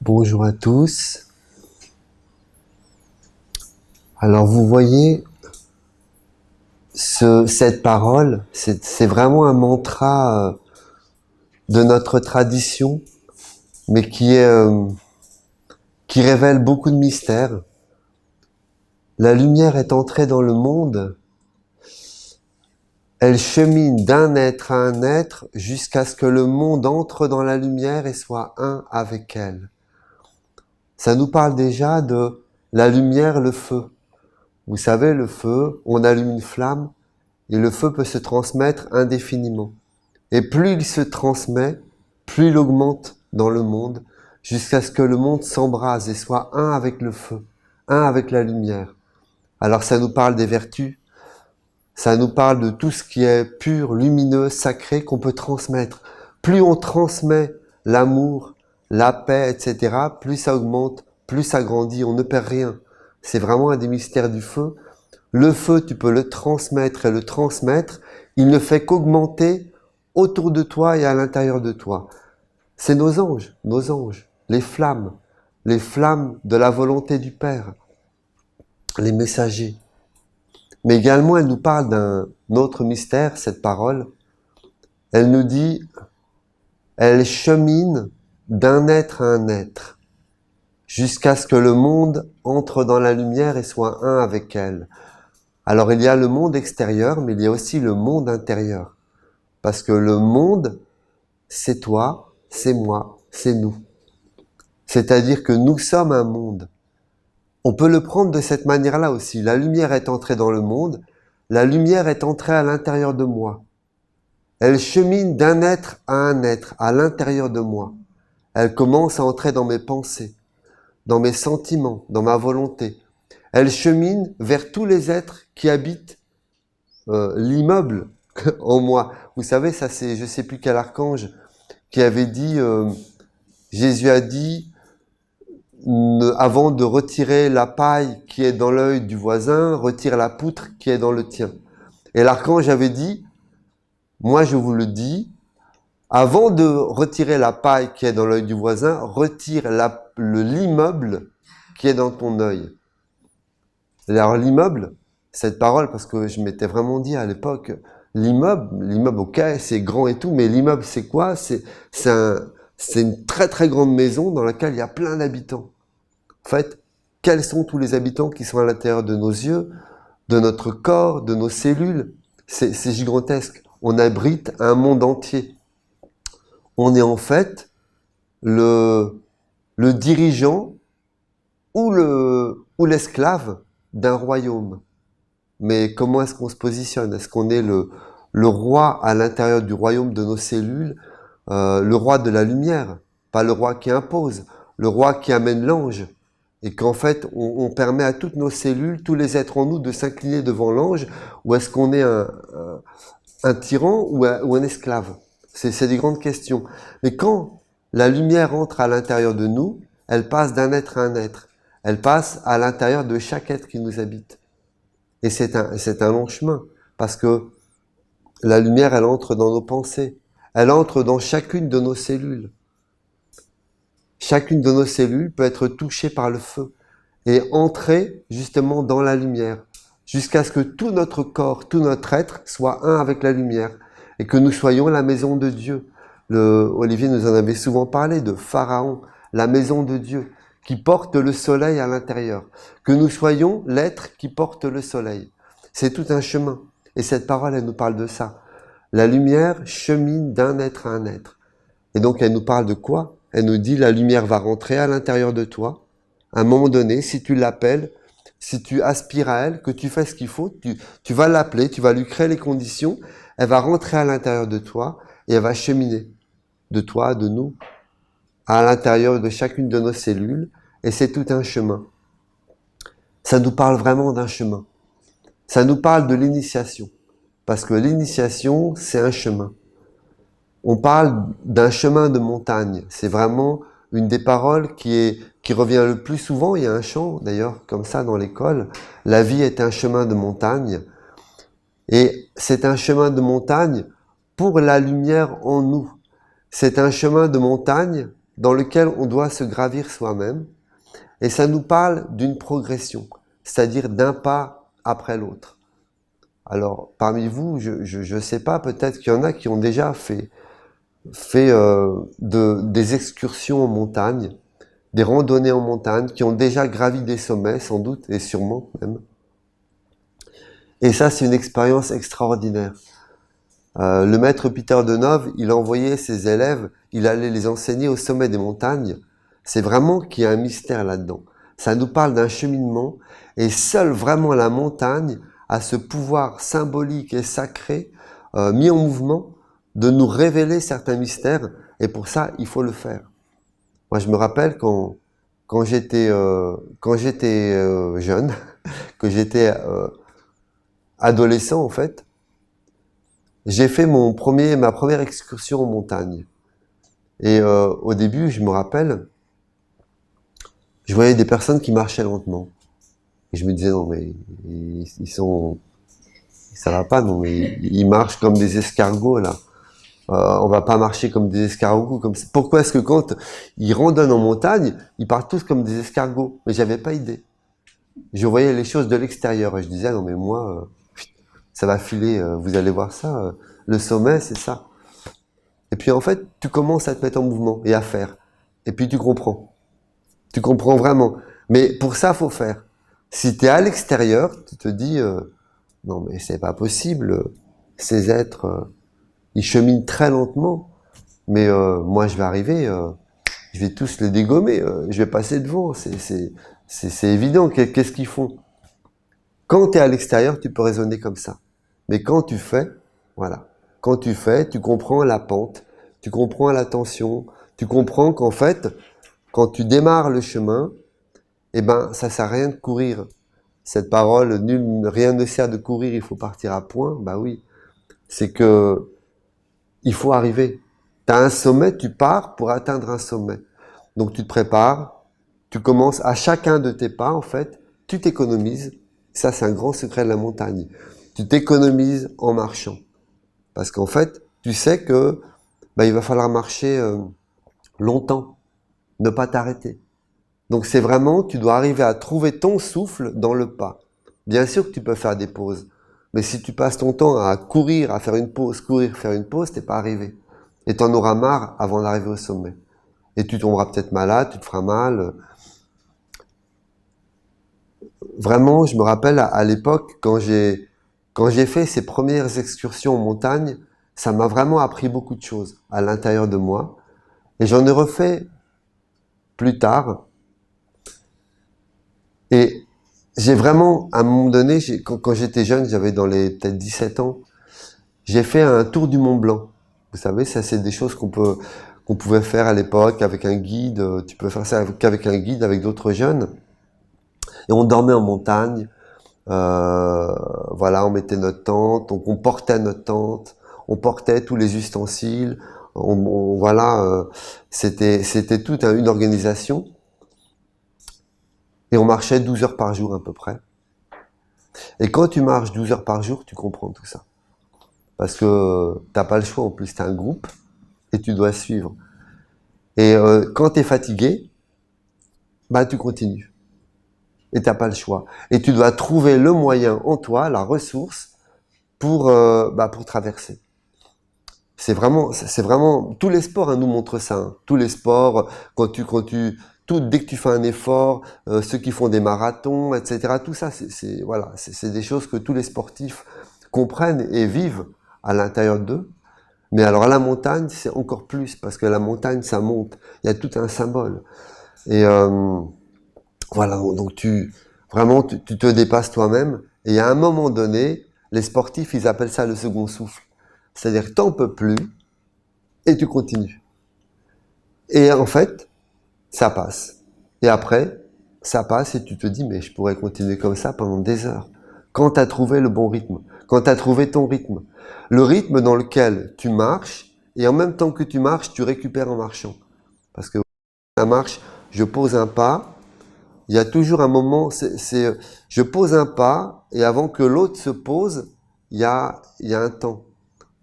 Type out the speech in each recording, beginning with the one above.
Bonjour à tous. Alors vous voyez, cette parole, c'est vraiment un mantra de notre tradition, mais qui révèle beaucoup de mystères. La lumière est entrée dans le monde, elle chemine d'un être à un être jusqu'à ce que le monde entre dans la lumière et soit un avec elle. Ça nous parle déjà de la lumière, le feu. Vous savez, le feu, on allume une flamme, et le feu peut se transmettre indéfiniment. Et plus il se transmet, plus il augmente dans le monde, jusqu'à ce que le monde s'embrase et soit un avec le feu, un avec la lumière. Alors ça nous parle des vertus, ça nous parle de tout ce qui est pur, lumineux, sacré, qu'on peut transmettre. Plus on transmet l'amour, la paix, etc., plus ça augmente, plus ça grandit, on ne perd rien. C'est vraiment un des mystères du feu. Le feu, tu peux le transmettre et le transmettre, il ne fait qu'augmenter autour de toi et à l'intérieur de toi. C'est nos anges, les flammes de la volonté du Père, les messagers. Mais également, elle nous parle d'un autre mystère, cette parole. Elle nous dit, elle chemine d'un être à un être, jusqu'à ce que le monde entre dans la lumière et soit un avec elle. Alors il y a le monde extérieur, mais il y a aussi le monde intérieur. Parce que le monde, c'est toi, c'est moi, c'est nous. C'est-à-dire que nous sommes un monde. On peut le prendre de cette manière-là aussi. La lumière est entrée dans le monde, la lumière est entrée à l'intérieur de moi. Elle chemine d'un être à l'intérieur de moi. Elle commence à entrer dans mes pensées, dans mes sentiments, dans ma volonté. Elle chemine vers tous les êtres qui habitent l'immeuble en moi. Vous savez, ça c'est, je sais plus quel archange qui avait dit, Jésus a dit, avant de retirer la paille qui est dans l'œil du voisin, retire la poutre qui est dans le tien. Et l'archange avait dit, moi je vous le dis, avant de retirer la paille qui est dans l'œil du voisin, retire l'immeuble qui est dans ton œil. Alors l'immeuble, cette parole, parce que je m'étais vraiment dit à l'époque, l'immeuble, ok, c'est grand et tout, mais l'immeuble c'est quoi? C'est une très très grande maison dans laquelle il y a plein d'habitants. En fait, quels sont tous les habitants qui sont à l'intérieur de nos yeux, de notre corps, de nos cellules? C'est gigantesque. On abrite un monde entier. On est en fait le dirigeant ou l'esclave d'un royaume. Mais comment est-ce qu'on se positionne? Est-ce qu'on est le roi à l'intérieur du royaume de nos cellules, le roi de la lumière, pas le roi qui impose, le roi qui amène l'ange, et qu'en fait on permet à toutes nos cellules, tous les êtres en nous de s'incliner devant l'ange, ou est-ce qu'on est un tyran ou un esclave? C'est des grandes questions. Mais quand la lumière entre à l'intérieur de nous, elle passe d'un être à un être. Elle passe à l'intérieur de chaque être qui nous habite. Et c'est un long chemin, parce que la lumière, elle entre dans nos pensées. Elle entre dans chacune de nos cellules. Chacune de nos cellules peut être touchée par le feu et entrer justement dans la lumière, jusqu'à ce que tout notre corps, tout notre être soit un avec la lumière et que nous soyons la maison de Dieu. Olivier nous en avait souvent parlé de Pharaon, la maison de Dieu, qui porte le soleil à l'intérieur. Que nous soyons l'être qui porte le soleil. C'est tout un chemin. Et cette parole, elle nous parle de ça. La lumière chemine d'un être à un être. Et donc, elle nous parle de quoi? Elle nous dit, la lumière va rentrer à l'intérieur de toi. À un moment donné, si tu l'appelles, si tu aspires à elle, que tu fais ce qu'il faut, tu vas l'appeler, tu vas lui créer les conditions, elle va rentrer à l'intérieur de toi et elle va cheminer de toi, de nous, à l'intérieur de chacune de nos cellules, et c'est tout un chemin. Ça nous parle vraiment d'un chemin. Ça nous parle de l'initiation, parce que l'initiation, c'est un chemin. On parle d'un chemin de montagne. C'est vraiment une des paroles qui revient le plus souvent. Il y a un chant, d'ailleurs, comme ça dans l'école. La vie est un chemin de montagne. Et c'est un chemin de montagne pour la lumière en nous. C'est un chemin de montagne dans lequel on doit se gravir soi-même, et ça nous parle d'une progression, c'est-à-dire d'un pas après l'autre. Alors, parmi vous, je sais pas, peut-être qu'il y en a qui ont déjà fait des excursions en montagne, des randonnées en montagne, qui ont déjà gravi des sommets, sans doute, et sûrement même. Et ça, c'est une expérience extraordinaire. Le maître Peter Denove, il envoyait ses élèves, il allait les enseigner au sommet des montagnes. C'est vraiment qu'il y a un mystère là-dedans. Ça nous parle d'un cheminement, et seule vraiment la montagne a ce pouvoir symbolique et sacré, mis en mouvement, de nous révéler certains mystères, et pour ça, il faut le faire. Moi, je me rappelle quand j'étais jeune, que j'étais adolescent en fait, j'ai fait ma première excursion en montagne. Et au début, je me rappelle, je voyais des personnes qui marchaient lentement. Et je me disais, non mais, ça va pas, non mais, ils marchent comme des escargots là. On va pas marcher comme des escargots. Pourquoi est-ce que quand ils randonnent en montagne, ils partent tous comme des escargots? Mais j'avais pas idée. Je voyais les choses de l'extérieur et je disais, non mais moi, ça va filer, vous allez voir ça, le sommet, c'est ça. Et puis en fait, tu commences à te mettre en mouvement et à faire. Et puis tu comprends. Tu comprends vraiment. Mais pour ça, faut faire. Si tu es à l'extérieur, tu te dis, non mais c'est pas possible, ces êtres, ils cheminent très lentement, mais moi je vais arriver, je vais tous les dégommer, je vais passer devant, c'est évident, qu'est-ce qu'ils font? Quand tu es à l'extérieur, tu peux raisonner comme ça. Mais quand tu fais, voilà, quand tu fais, tu comprends la pente, tu comprends la tension, tu comprends qu'en fait, quand tu démarres le chemin, eh ben, ça sert à rien de courir. Cette parole, rien ne sert de courir, il faut partir à point, bah oui. C'est que, il faut arriver. Tu as un sommet, tu pars pour atteindre un sommet. Donc tu te prépares, tu commences à chacun de tes pas, en fait, tu t'économises. Ça, c'est un grand secret de la montagne. Tu t'économises en marchant. Parce qu'en fait, tu sais que il va falloir marcher longtemps, ne pas t'arrêter. Donc c'est vraiment, tu dois arriver à trouver ton souffle dans le pas. Bien sûr que tu peux faire des pauses, mais si tu passes ton temps à courir, à faire une pause, courir, faire une pause, t'es pas arrivé. Et t'en auras marre avant d'arriver au sommet. Et tu tomberas peut-être malade, tu te feras mal. Vraiment, je me rappelle à l'époque, quand j'ai fait ces premières excursions en montagne, ça m'a vraiment appris beaucoup de choses à l'intérieur de moi. Et j'en ai refait plus tard. Et j'ai vraiment, à un moment donné, quand j'étais jeune, j'avais dans les peut-être 17 ans, j'ai fait un tour du Mont Blanc. Vous savez, ça c'est des choses qu'on pouvait faire à l'époque avec un guide. Tu peux faire ça qu'avec un guide, avec d'autres jeunes. Et on dormait en montagne. Voilà, on mettait notre tente, donc on portait notre tente, on portait tous les ustensiles. Voilà, c'était toute une organisation. Et on marchait 12 heures par jour à peu près. Et quand tu marches 12 heures par jour, tu comprends tout ça. Parce que t'as pas le choix, en plus t'as un groupe et tu dois suivre. Et quand t'es fatigué, tu continues. Et t'as pas le choix. Et tu dois trouver le moyen en toi, la ressource, pour traverser. C'est vraiment, tous les sports nous montrent ça. Hein. Tous les sports, dès que tu fais un effort, ceux qui font des marathons, etc. Tout ça, c'est des choses que tous les sportifs comprennent et vivent à l'intérieur d'eux. Mais alors à la montagne, c'est encore plus, parce que la montagne, ça monte. Il y a tout un symbole. Et voilà, donc tu te dépasses toi-même. Et à un moment donné, les sportifs, ils appellent ça le second souffle. C'est-à-dire que t'en peux plus, et tu continues. Et en fait, ça passe. Et après, ça passe et tu te dis, mais je pourrais continuer comme ça pendant des heures. Quand tu as trouvé le bon rythme, quand tu as trouvé ton rythme, le rythme dans lequel tu marches, et en même temps que tu marches, tu récupères en marchant. Parce que la marche, je pose un pas, il y a toujours un moment, je pose un pas, et avant que l'autre se pose, il y a un temps.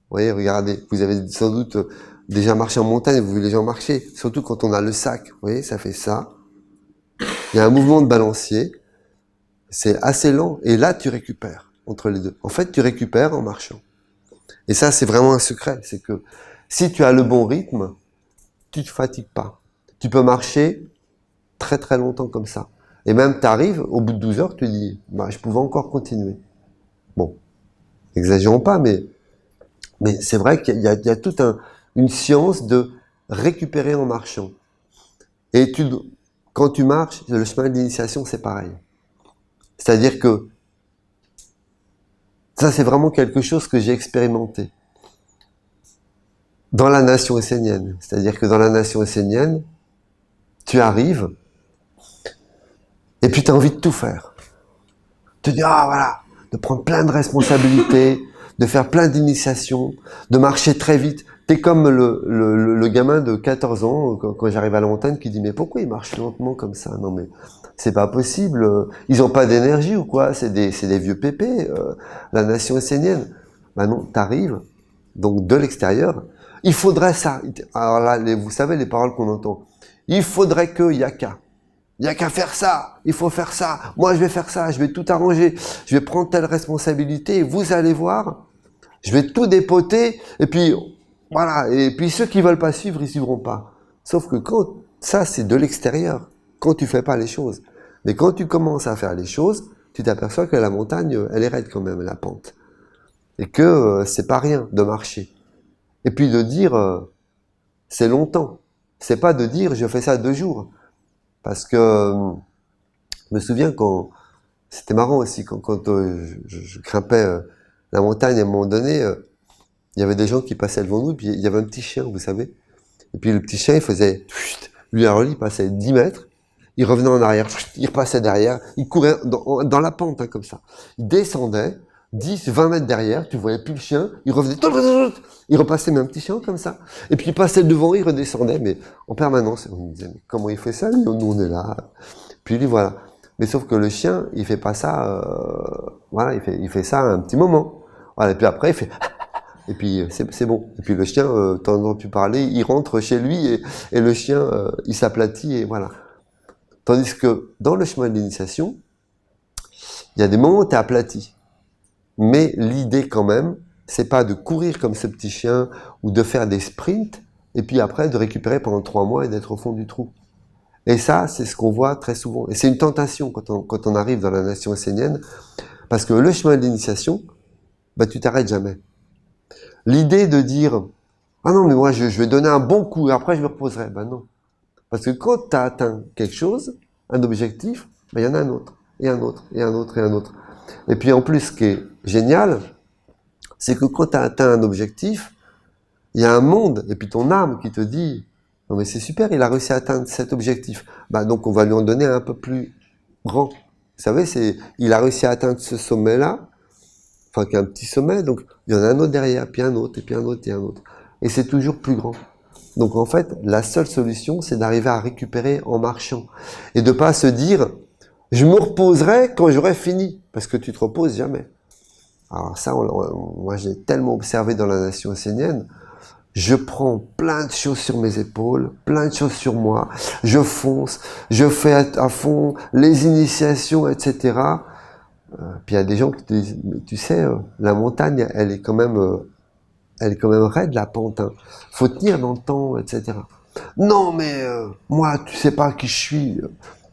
Vous voyez, regardez, vous avez sans doute déjà marcher en montagne, vous voyez les gens marcher, surtout quand on a le sac, vous voyez, ça fait ça. Il y a un mouvement de balancier, c'est assez lent, et là tu récupères entre les deux. En fait, tu récupères en marchant. Et ça, c'est vraiment un secret, c'est que si tu as le bon rythme, tu te fatigues pas. Tu peux marcher très très longtemps comme ça. Et même tu arrives, au bout de 12 heures, tu dis, bah, je pouvais encore continuer. Bon, n'exagérons pas, mais c'est vrai qu'il y a toute une science de récupérer en marchant. Et quand tu marches, le chemin d'initiation, c'est pareil. C'est-à-dire que ça, c'est vraiment quelque chose que j'ai expérimenté dans la nation essénienne. C'est-à-dire que dans la nation essénienne, tu arrives et puis tu as envie de tout faire. Tu te dis, ah voilà, de prendre plein de responsabilités, de faire plein d'initiations, de marcher très vite. T'es comme le gamin de 14 ans, quand j'arrive à la montagne, qui dit, mais pourquoi il marche lentement comme ça? Non mais, c'est pas possible. Ils ont pas d'énergie ou quoi? C'est des vieux pépés, la nation essénienne. Ben non, t'arrives, donc de l'extérieur. Il faudrait ça. Alors là, vous savez les paroles qu'on entend. Il faudrait que, y a qu'à. Il n'y a qu'à faire ça, il faut faire ça, moi je vais faire ça, je vais tout arranger, je vais prendre telle responsabilité, et vous allez voir, je vais tout dépoter, et puis voilà, et puis ceux qui veulent pas suivre, ils suivront pas. Sauf que quand, ça c'est de l'extérieur, quand tu fais pas les choses. Mais quand tu commences à faire les choses, tu t'aperçois que la montagne, elle est raide quand même, la pente. Et que c'est pas rien de marcher. Et puis de dire, c'est longtemps. C'est pas de dire, je fais ça 2 jours. Parce que je me souviens quand c'était marrant aussi quand je grimpais la montagne à un moment donné, il y avait des gens qui passaient devant nous, puis il y avait un petit chien, vous savez. Et puis le petit chien, il faisait lui alors lui, il passait 10 mètres, il revenait en arrière, il repassait derrière, il courait dans la pente comme ça. Il descendait 10, 20 mètres derrière, tu voyais plus le chien, il revenait, il repassait mais un petit chien comme ça. Et puis il passait devant, il redescendait, mais en permanence. On me disait, mais comment il fait ça? Nous, on est là. Puis lui, voilà. Mais sauf que le chien, il fait pas ça, voilà, il fait ça un petit moment. Voilà, et puis après, il fait, et puis c'est bon. Et puis le chien, t'en as entendu parler, il rentre chez lui et le chien, il s'aplatit et voilà. Tandis que dans le chemin de l'initiation, il y a des moments où t'es aplati. Mais l'idée quand même, c'est pas de courir comme ce petit chien ou de faire des sprints et puis après de récupérer pendant 3 mois et d'être au fond du trou. Et ça, c'est ce qu'on voit très souvent. Et c'est une tentation quand on arrive dans la nation essénienne, parce que le chemin de l'initiation, bah tu t'arrêtes jamais. L'idée de dire, ah non mais moi je vais donner un bon coup et après je me reposerai, bah non. Parce que quand tu as atteint quelque chose, un objectif, bah il y en a un autre, et un autre, et un autre, et un autre. Et puis en plus, ce qui est génial, c'est que quand tu as atteint un objectif, il y a un monde, et puis ton âme qui te dit, non mais c'est super, il a réussi à atteindre cet objectif. Bah donc on va lui en donner un peu plus grand. Vous savez, il a réussi à atteindre ce sommet-là, enfin qu'un petit sommet, donc il y en a un autre derrière, puis un autre, et puis un autre, et un autre. Et c'est toujours plus grand. Donc en fait, la seule solution, c'est d'arriver à récupérer en marchant. Et de pas se dire, je me reposerai quand j'aurai fini, parce que tu te reposes jamais. Alors ça, moi j'ai tellement observé dans la nation essénienne, je prends plein de choses sur mes épaules, plein de choses sur moi, je fonce, je fais à fond les initiations, etc. Puis il y a des gens qui te disent, mais tu sais, la montagne, elle est quand même raide, la pente. Hein. Faut tenir dans le temps, etc. Non, mais moi, tu sais pas qui je suis,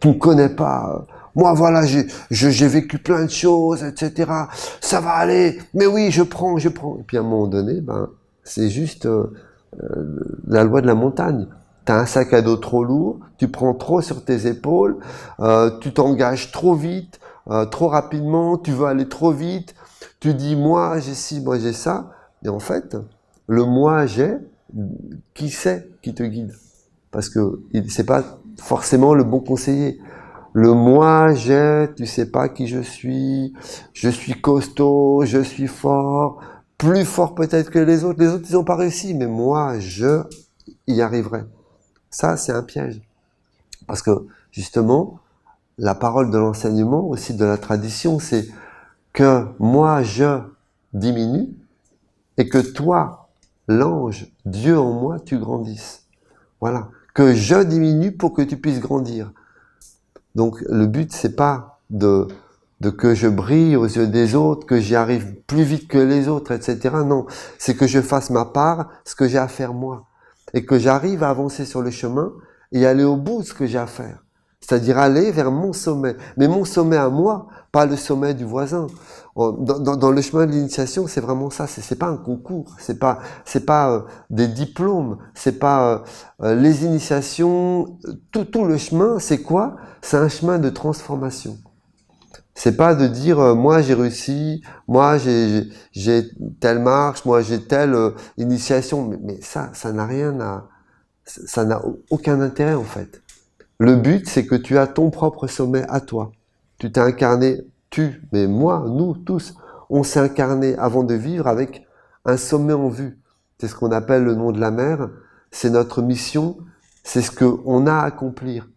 tu me connais pas. Moi, voilà, j'ai vécu plein de choses, etc. Ça va aller. Mais oui, je prends. Et puis à un moment donné, ben, c'est juste la loi de la montagne. T'as un sac à dos trop lourd, tu prends trop sur tes épaules, tu t'engages trop vite, trop rapidement, tu veux aller trop vite, tu dis moi j'ai ci, moi j'ai ça, et en fait, le moi j'ai, qui c'est qui te guide? Parce que c'est pas forcément le bon conseiller. Le moi j'ai, tu sais pas qui je suis costaud, je suis fort, plus fort peut-être que les autres ils ont pas réussi, mais moi je y arriverai. Ça, c'est un piège. Parce que, justement, la parole de l'enseignement, aussi de la tradition, c'est que moi, je diminue et que toi, l'ange, Dieu en moi, tu grandisses. Voilà. Que je diminue pour que tu puisses grandir. Donc le but, c'est pas de que je brille aux yeux des autres, que j'y arrive plus vite que les autres, etc. Non, c'est que je fasse ma part, ce que j'ai à faire moi. Et que j'arrive à avancer sur le chemin et aller au bout de ce que j'ai à faire. C'est-à-dire aller vers mon sommet. Mais mon sommet à moi, pas le sommet du voisin. Dans le chemin de l'initiation, c'est vraiment ça. C'est pas un concours. C'est pas des diplômes. C'est pas les initiations. Tout le chemin, c'est quoi? C'est un chemin de transformation. C'est pas de dire moi j'ai réussi, moi j'ai telle marche, moi j'ai telle initiation, mais ça n'a rien à, ça n'a aucun intérêt en fait. Le but c'est que tu as ton propre sommet à toi. Tu t'es incarné, mais moi, nous tous, on s'est incarné avant de vivre avec un sommet en vue. C'est ce qu'on appelle le nom de la mer. C'est notre mission, c'est ce qu'on a à accomplir.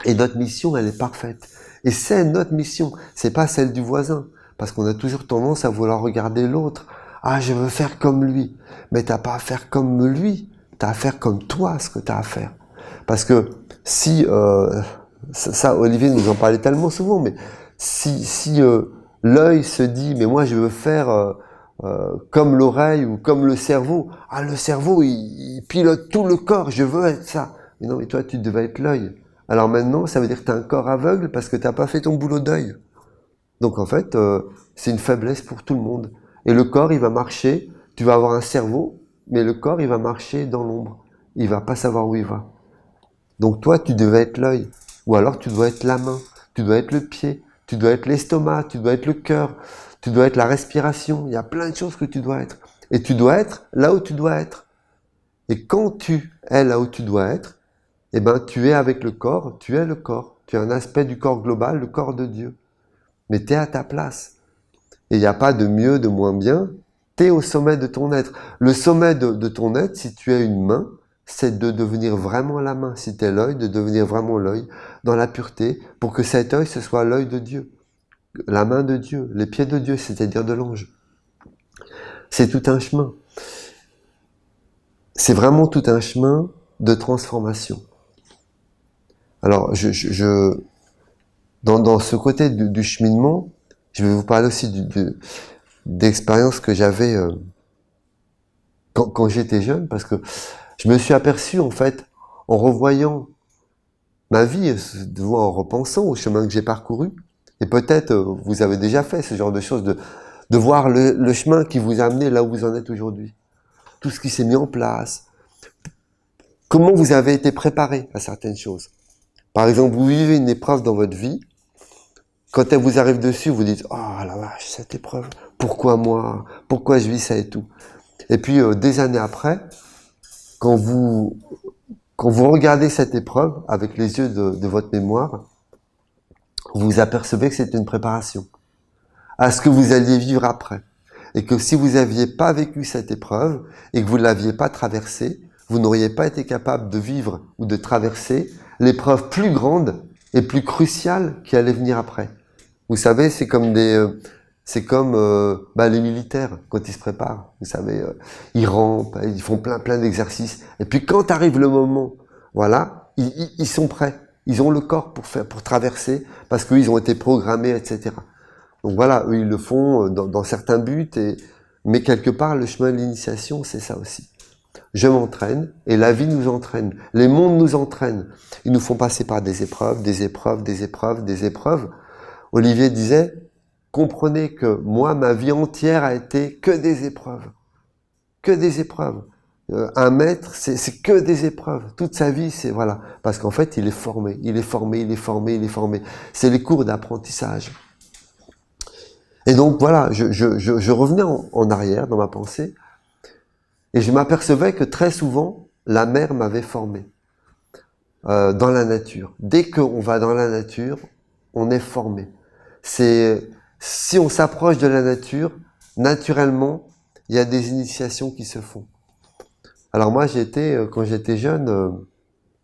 Et notre mission, elle est parfaite. Et c'est notre mission, c'est pas celle du voisin. Parce qu'on a toujours tendance à vouloir regarder l'autre. Ah, je veux faire comme lui. Mais t'as pas à faire comme lui. T'as à faire comme toi, ce que t'as à faire. Parce que si, ça, Olivier nous en parlait tellement souvent, mais si l'œil se dit, mais moi je veux faire comme l'oreille ou comme le cerveau. Ah, le cerveau, il pilote tout le corps, je veux être ça. Mais non, mais toi, tu devais être l'œil. Alors maintenant, ça veut dire que tu as un corps aveugle parce que tu n'as pas fait ton boulot d'œil. Donc en fait, c'est une faiblesse pour tout le monde. Et le corps, il va marcher, tu vas avoir un cerveau, mais le corps, il va marcher dans l'ombre. Il va pas savoir où il va. Donc toi, tu devais être l'œil. Ou alors tu dois être la main, tu dois être le pied, tu dois être l'estomac, tu dois être le cœur, tu dois être la respiration. Il y a plein de choses que tu dois être. Et tu dois être là où tu dois être. Et quand tu es là où tu dois être, eh ben, tu es avec le corps, tu es le corps. Tu es un aspect du corps global, le corps de Dieu. Mais tu es à ta place. Et il n'y a pas de mieux, de moins bien. Tu es au sommet de ton être. Le sommet de ton être, si tu es une main, c'est de devenir vraiment la main. Si tu es l'œil, de devenir vraiment l'œil, dans la pureté, pour que cet œil, ce soit l'œil de Dieu. La main de Dieu, les pieds de Dieu, c'est-à-dire de l'ange. C'est tout un chemin. C'est vraiment tout un chemin de transformation. Alors, dans ce côté du cheminement, je vais vous parler aussi d'expériences que j'avais quand j'étais jeune, parce que je me suis aperçu, en fait, en revoyant ma vie, en repensant au chemin que j'ai parcouru, et peut-être vous avez déjà fait ce genre de choses, de voir le chemin qui vous a amené là où vous en êtes aujourd'hui. Tout ce qui s'est mis en place. Comment vous avez été préparé à certaines choses. Par exemple, vous vivez une épreuve dans votre vie. Quand elle vous arrive dessus, vous dites « Oh la vache, cette épreuve, pourquoi moi? Pourquoi je vis ça et tout ?» Et puis, des années après, quand vous regardez cette épreuve avec les yeux de votre mémoire, vous apercevez que c'est une préparation à ce que vous alliez vivre après. Et que si vous n'aviez pas vécu cette épreuve et que vous ne l'aviez pas traversée, vous n'auriez pas été capable de vivre ou de traverser l'épreuve plus grande et plus cruciale qui allait venir après. Vous savez, c'est comme les militaires quand ils se préparent. Vous savez, ils rampent, ils font plein d'exercices. Et puis quand arrive le moment, voilà, ils sont prêts. Ils ont le corps pour traverser parce qu'ils ont été programmés, etc. Donc voilà, eux ils le font dans certains buts. Mais quelque part, le chemin de l'initiation, c'est ça aussi. Je m'entraîne et la vie nous entraîne. Les mondes nous entraînent. Ils nous font passer par des épreuves, des épreuves, des épreuves, des épreuves. Olivier disait, comprenez que moi, ma vie entière a été que des épreuves. Que des épreuves. Un maître, c'est que des épreuves. Toute sa vie, c'est voilà. Parce qu'en fait, il est formé. Il est formé, il est formé, il est formé. C'est les cours d'apprentissage. Et donc voilà, je revenais en arrière dans ma pensée et je m'apercevais que très souvent, la mer m'avait formé dans la nature. Dès qu'on va dans la nature, on est formé. Si on s'approche de la nature, naturellement, il y a des initiations qui se font. Alors moi, quand j'étais jeune,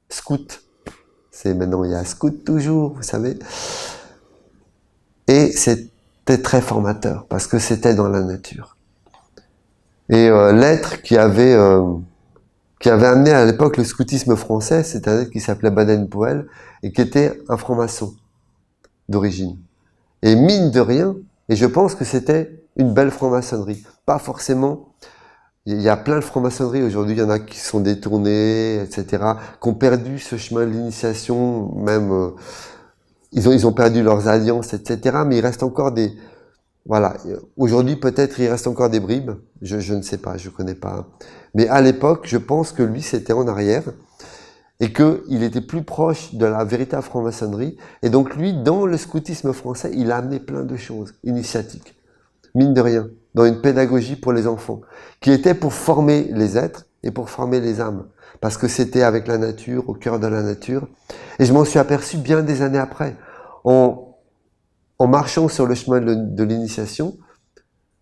scout. Maintenant, il y a scout toujours, vous savez. Et c'était très formateur, parce que c'était dans la nature. Et l'être qui avait amené à l'époque le scoutisme français, c'est un être qui s'appelait Baden-Powell et qui était un franc-maçon d'origine. Et mine de rien, et je pense que c'était une belle franc-maçonnerie. Pas forcément, il y a plein de franc-maçonnerie aujourd'hui, il y en a qui sont détournés, etc., qui ont perdu ce chemin de l'initiation, même, ils ont perdu leurs alliances, etc., mais il reste encore des, voilà, aujourd'hui peut-être il reste encore des bribes, je ne sais pas, je connais pas. Mais à l'époque, je pense que lui c'était en arrière et qu'il était plus proche de la véritable franc-maçonnerie. Et donc lui, dans le scoutisme français, il a amené plein de choses initiatiques, mine de rien, dans une pédagogie pour les enfants, qui était pour former les êtres et pour former les âmes. Parce que c'était avec la nature, au cœur de la nature. Et je m'en suis aperçu bien des années après, en marchant sur le chemin de l'initiation,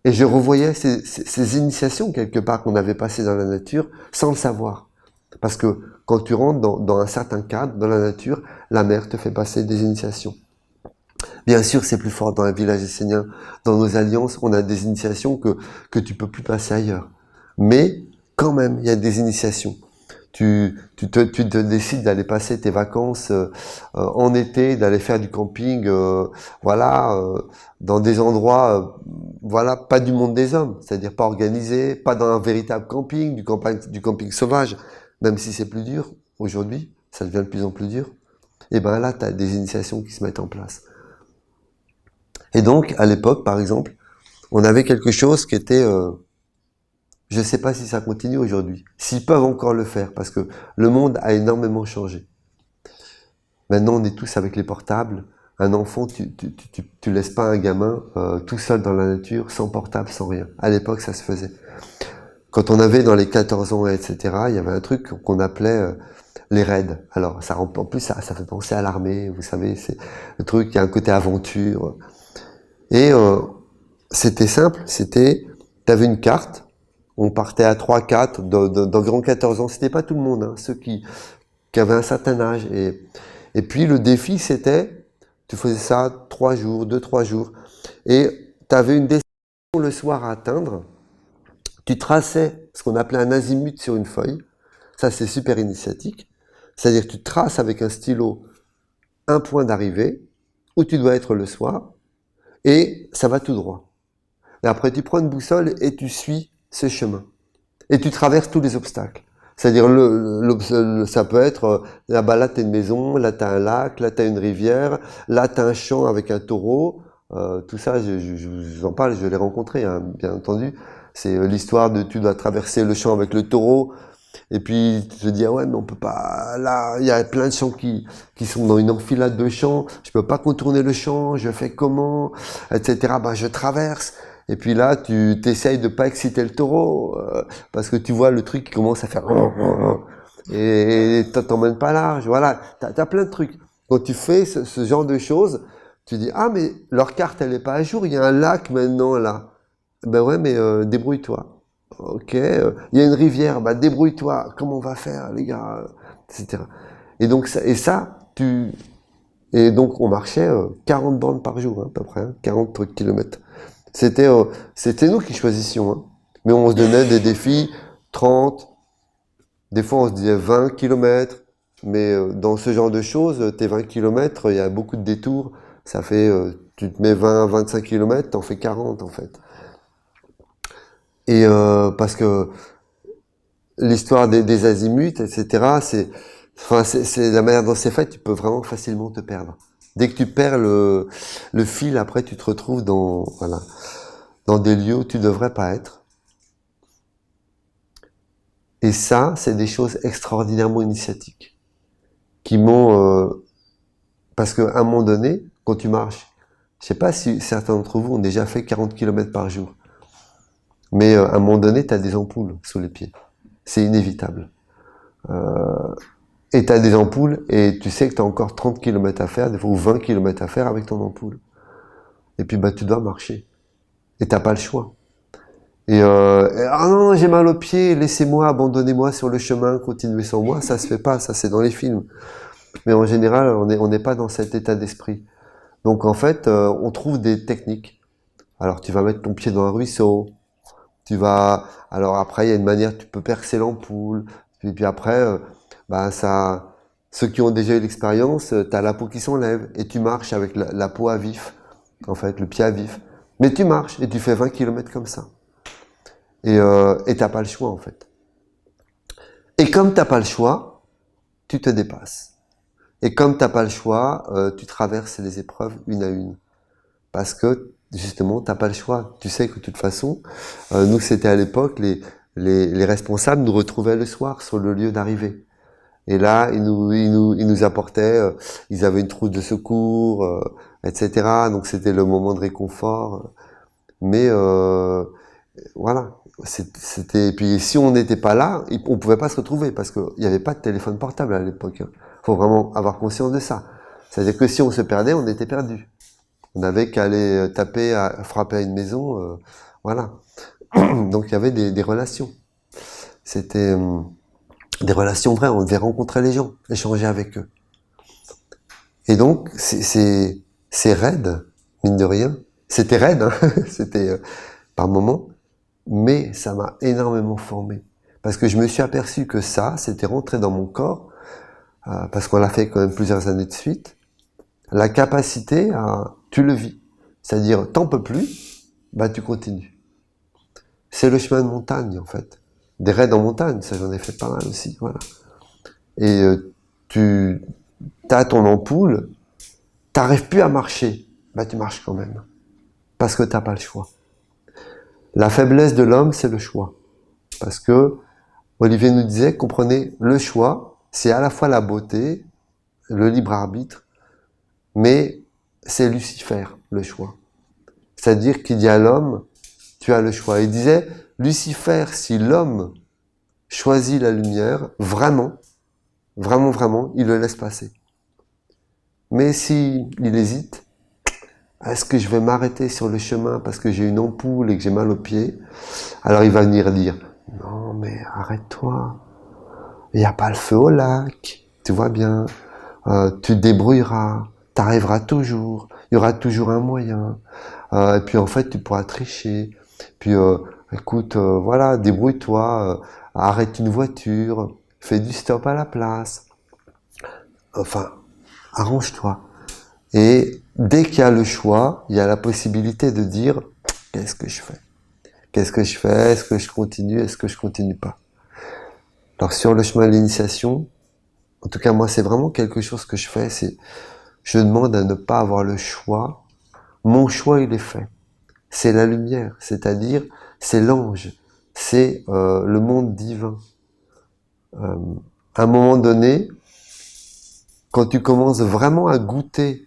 et je revoyais ces initiations quelque part qu'on avait passées dans la nature sans le savoir. Parce que quand tu rentres dans un certain cadre, dans la nature, la mer te fait passer des initiations. Bien sûr, c'est plus fort dans les villages esséniens. Dans nos alliances, on a des initiations que tu peux plus passer ailleurs. Mais, quand même, il y a des initiations. Tu te décides d'aller passer tes vacances en été, d'aller faire du camping, dans des endroits, pas du monde des hommes, c'est-à-dire pas organisé, pas dans un véritable camping, du camping sauvage, même si c'est plus dur aujourd'hui, ça devient de plus en plus dur. Et ben là, tu as des initiations qui se mettent en place. Et donc, à l'époque, par exemple, on avait quelque chose qui était... je ne sais pas si ça continue aujourd'hui, s'ils peuvent encore le faire, parce que le monde a énormément changé. Maintenant, on est tous avec les portables. Un enfant, tu laisses pas un gamin tout seul dans la nature, sans portable, sans rien. À l'époque, ça se faisait. Quand on avait dans les 14 ans, etc., il y avait un truc qu'on appelait les raids. Alors, en plus, ça fait penser à l'armée, vous savez, c'est le truc, il y a un côté aventure. Et c'était simple, t'avais une carte, on partait à 3-4, d'environ 14 ans, c'était pas tout le monde, hein, ceux qui avaient un certain âge. Et puis le défi, c'était, tu faisais ça 3 jours, 2-3 jours, et tu avais une destination le soir à atteindre, tu traçais ce qu'on appelait un azimut sur une feuille, ça c'est super initiatique, c'est-à-dire que tu traces avec un stylo un point d'arrivée, où tu dois être le soir, et ça va tout droit. Et après tu prends une boussole et tu suis ce chemin. Et tu traverses tous les obstacles. C'est-à-dire, ça peut être, là-bas, là, t'as une maison, là, t'as un lac, là, t'as une rivière, là, t'as un champ avec un taureau. Tout ça, je vous en parle, je l'ai rencontré, hein, bien entendu. C'est l'histoire de tu dois traverser le champ avec le taureau. Et puis, tu te dis, ah ouais, mais on peut pas, là, il y a plein de champs qui sont dans une enfilade de champs. Je peux pas contourner le champ, je fais comment, etc. Ben, je traverse. Et puis là, tu t'essayes de pas exciter le taureau, parce que tu vois le truc qui commence à faire et t'emmènes pas large. Voilà, t'as plein de trucs. Quand tu fais ce genre de choses, tu dis, ah mais leur carte elle est pas à jour, il y a un lac maintenant là. Ben ouais, mais débrouille-toi. Ok, il y a une rivière, bah débrouille-toi. Comment on va faire, les gars, etc. Et donc et donc on marchait 40 bornes par jour, hein, à peu près, hein, 40 kilomètres. C'était nous qui choisissions, hein. Mais on se donnait des défis, 30, des fois on se disait 20 kilomètres, mais dans ce genre de choses, tes 20 kilomètres, il y a beaucoup de détours, ça fait, tu te mets 20-25 kilomètres, t'en fais 40 en fait. Et parce que l'histoire des azimuts, etc., c'est la manière dont c'est fait, tu peux vraiment facilement te perdre. Dès que tu perds le fil, après tu te retrouves dans des lieux où tu devrais pas être. Et ça, c'est des choses extraordinairement initiatiques qui m'ont, parce qu'à un moment donné, quand tu marches, je sais pas si certains d'entre vous ont déjà fait 40 km par jour, mais à un moment donné, tu as des ampoules sous les pieds. C'est inévitable. Et tu as des ampoules et tu sais que tu as encore 30 km à faire, des fois, ou 20 km à faire avec ton ampoule. Et puis bah tu dois marcher. Et t'as pas le choix. Ah non, j'ai mal aux pieds, laissez-moi, abandonnez-moi sur le chemin, continuez sans moi, ça se fait pas, ça c'est dans les films. Mais en général, on n'est pas dans cet état d'esprit. Donc en fait, on trouve des techniques. Alors tu vas mettre ton pied dans un ruisseau, Alors après, il y a une manière, tu peux percer l'ampoule. Puis après, ceux qui ont déjà eu l'expérience, tu as la peau qui s'enlève et tu marches avec la peau à vif, en fait, le pied à vif. Mais tu marches et tu fais 20 km comme ça. Et t'as pas le choix, en fait. Et comme t'as pas le choix, tu te dépasses. Et comme t'as pas le choix, tu traverses les épreuves une à une. Parce que, justement, t'as pas le choix. Tu sais que de toute façon, nous, c'était à l'époque, les responsables nous retrouvaient le soir sur le lieu d'arrivée. Et là, ils nous apportaient, ils avaient une trousse de secours, etc. Donc c'était le moment de réconfort. Mais voilà, c'était. Puis si on n'était pas là, on pouvait pas se retrouver parce qu'il n'y avait pas de téléphone portable à l'époque. Faut vraiment avoir conscience de ça. C'est-à-dire que si on se perdait, on était perdu. On avait qu'à aller frapper à une maison, voilà. Donc il y avait des relations. C'était des relations vraies. On devait rencontrer les gens, échanger avec eux. Et donc c'est raide, mine de rien. C'était raide, hein. C'était par moments. Mais ça m'a énormément formé. Parce que je me suis aperçu que ça, c'était rentré dans mon corps, parce qu'on l'a fait quand même plusieurs années de suite, la capacité à, tu le vis. C'est-à-dire, t'en peux plus, tu continues. C'est le chemin de montagne, en fait. Des raids en montagne, ça j'en ai fait pas mal aussi, voilà. Et tu as ton ampoule, t'arrives plus à marcher, tu marches quand même. Parce que t'as pas le choix. La faiblesse de l'homme, c'est le choix. Parce que Olivier nous disait, comprenez, le choix, c'est à la fois la beauté, le libre arbitre, mais c'est Lucifer, le choix. C'est-à-dire qu'il dit à l'homme, tu as le choix. Il disait, Lucifer, si l'homme choisit la lumière, vraiment, il le laisse passer. Mais si il hésite, est-ce que je vais m'arrêter sur le chemin parce que j'ai une ampoule et que j'ai mal aux pieds? Alors il va venir dire, non mais arrête-toi, il n'y a pas le feu au lac, tu vois bien, tu te débrouilleras, t'arriveras toujours, il y aura toujours un moyen, et puis en fait tu pourras tricher, puis écoute, voilà, débrouille-toi, arrête une voiture, fais du stop à la place, enfin, arrange-toi. Et dès qu'il y a le choix, il y a la possibilité de dire, qu'est-ce que je fais? Qu'est-ce que je fais? Est-ce que je continue? Est-ce que je continue pas? Alors sur le chemin de l'initiation, en tout cas moi c'est vraiment quelque chose que je fais, c'est je demande à ne pas avoir le choix. Mon choix il est fait. C'est la lumière, c'est-à-dire c'est l'ange, c'est le monde divin. À un moment donné, quand tu commences vraiment à goûter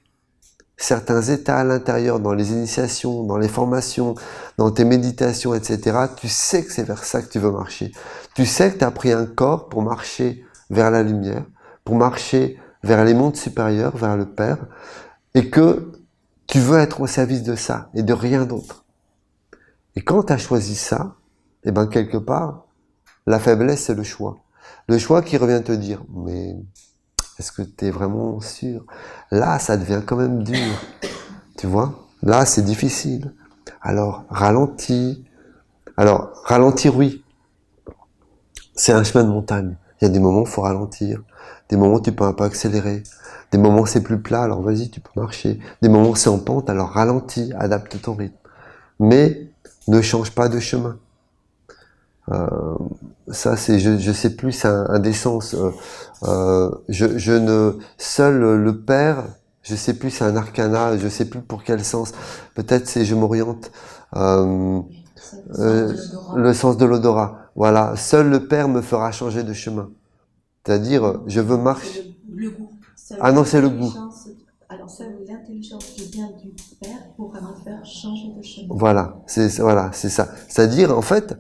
certains états à l'intérieur, dans les initiations, dans les formations, dans tes méditations, etc., tu sais que c'est vers ça que tu veux marcher. Tu sais que tu as pris un corps pour marcher vers la lumière, pour marcher vers les mondes supérieurs, vers le Père, et que tu veux être au service de ça et de rien d'autre. Et quand tu as choisi ça, eh ben quelque part, la faiblesse, c'est le choix. Le choix qui revient te dire, mais est-ce que tu es vraiment sûr? Là, ça devient quand même dur. Tu vois? Là, c'est difficile. Alors, ralentis. Alors, ralentir, oui. C'est un chemin de montagne. Il y a des moments où il faut ralentir. Des moments où tu peux un peu accélérer. Des moments où c'est plus plat, alors vas-y, tu peux marcher. Des moments où c'est en pente, alors ralentis, adapte ton rythme. Mais ne change pas de chemin. Ça, c'est, je sais plus, c'est un des sens. Seul le Père, je sais plus, c'est un arcana, je sais plus pour quel sens. Peut-être c'est je m'oriente. Le sens de l'odorat. Voilà, seul le Père me fera changer de chemin. C'est-à-dire, je veux marcher. Le goût. Ah non, c'est le goût. Alors, seule l'intelligence qui vient du Père pourra me faire changer de chemin. Voilà, c'est ça. C'est-à-dire, en fait,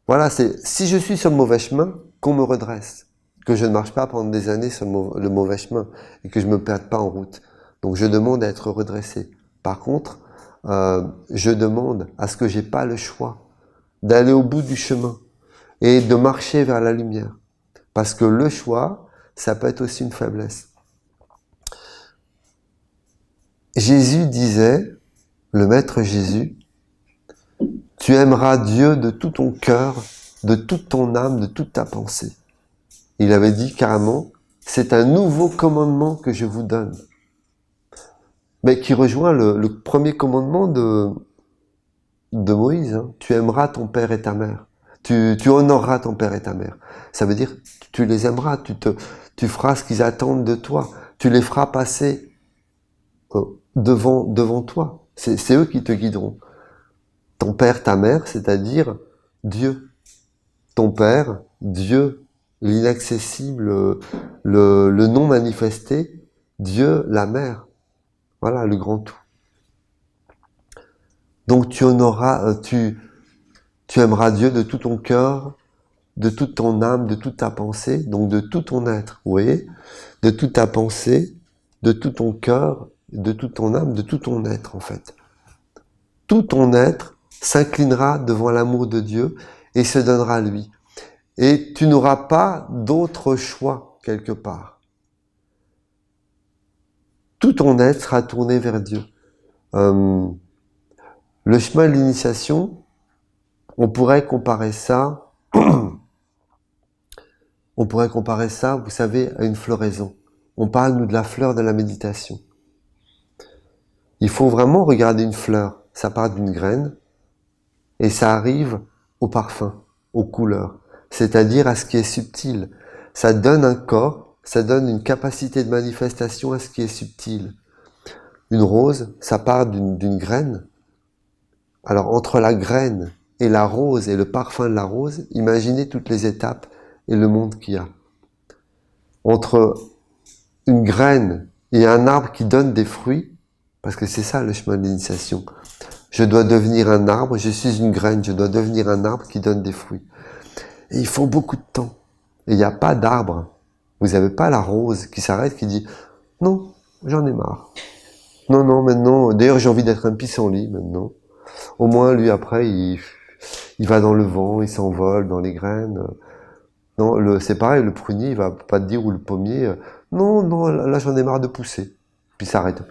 voilà, c'est si je suis sur le mauvais chemin, qu'on me redresse, que je ne marche pas pendant des années sur le mauvais chemin et que je me perde pas en route. Donc, je demande à être redressé. Par contre, je demande à ce que j'ai pas le choix d'aller au bout du chemin et de marcher vers la lumière, parce que le choix, ça peut être aussi une faiblesse. Jésus disait, le Maître Jésus, Tu aimeras Dieu de tout ton cœur, de toute ton âme, de toute ta pensée. Il avait dit carrément, c'est un nouveau commandement que je vous donne. Mais qui rejoint le premier commandement de Moïse. Hein. Tu aimeras ton père et ta mère. Tu honoreras ton père et ta mère. Ça veut dire, tu les aimeras, tu feras ce qu'ils attendent de toi. Tu les feras passer devant toi. C'est eux qui te guideront. Ton père, ta mère, c'est-à-dire Dieu. Ton père, Dieu, l'inaccessible, le non manifesté, Dieu, la mère. Voilà, le grand tout. Donc tu honoreras, tu aimeras Dieu de tout ton cœur, de toute ton âme, de toute ta pensée, donc de tout ton être, vous voyez, de toute ta pensée, de tout ton cœur, de toute ton âme, de tout ton être en fait. Tout ton être s'inclinera devant l'amour de Dieu et se donnera à lui. Et tu n'auras pas d'autre choix quelque part. Tout ton être sera tourné vers Dieu. Le chemin de l'initiation, on pourrait comparer ça, vous savez, à une floraison. On parle, nous, de la fleur de la méditation. Il faut vraiment regarder une fleur. Ça part d'une graine et ça arrive au parfum, aux couleurs, c'est-à-dire à ce qui est subtil. Ça donne un corps, ça donne une capacité de manifestation à ce qui est subtil. Une rose, ça part d'une graine. Alors, entre la graine et la rose et le parfum de la rose, imaginez toutes les étapes et le monde qu'il y a. Entre une graine et un arbre qui donne des fruits, parce que c'est ça le chemin de l'initiation. Je dois devenir un arbre, je suis une graine, je dois devenir un arbre qui donne des fruits. Et il faut beaucoup de temps. Et il n'y a pas d'arbre. Vous n'avez pas la rose qui s'arrête, qui dit « Non, j'en ai marre. Non, maintenant, d'ailleurs j'ai envie d'être un pissenlit maintenant. » Au moins, lui, après, il va dans le vent, il s'envole dans les graines. Non, c'est pareil, le prunier, il va pas te dire, ou le pommier, non, là, j'en ai marre de pousser. Puis ça arrête.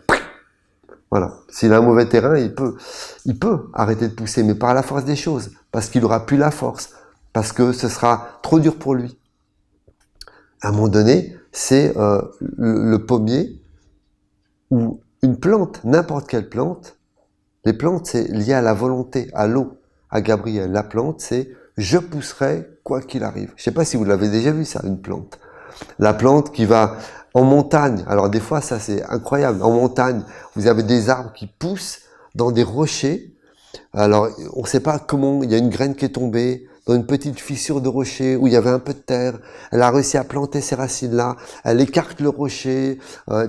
Voilà. S'il a un mauvais terrain, il peut arrêter de pousser, mais par la force des choses. Parce qu'il aura plus la force. Parce que ce sera trop dur pour lui. À un moment donné, c'est le pommier, ou une plante, n'importe quelle plante. Les plantes, c'est lié à la volonté, à l'eau, à Gabriel. La plante, c'est « je pousserai quoi qu'il arrive ». Je ne sais pas si vous l'avez déjà vu ça, une plante. La plante qui va en montagne. Alors des fois, ça c'est incroyable. En montagne, vous avez des arbres qui poussent dans des rochers. Alors, on ne sait pas comment, il y a une graine qui est tombée dans une petite fissure de rocher où il y avait un peu de terre. Elle a réussi à planter ses racines-là. Elle écarte le rocher,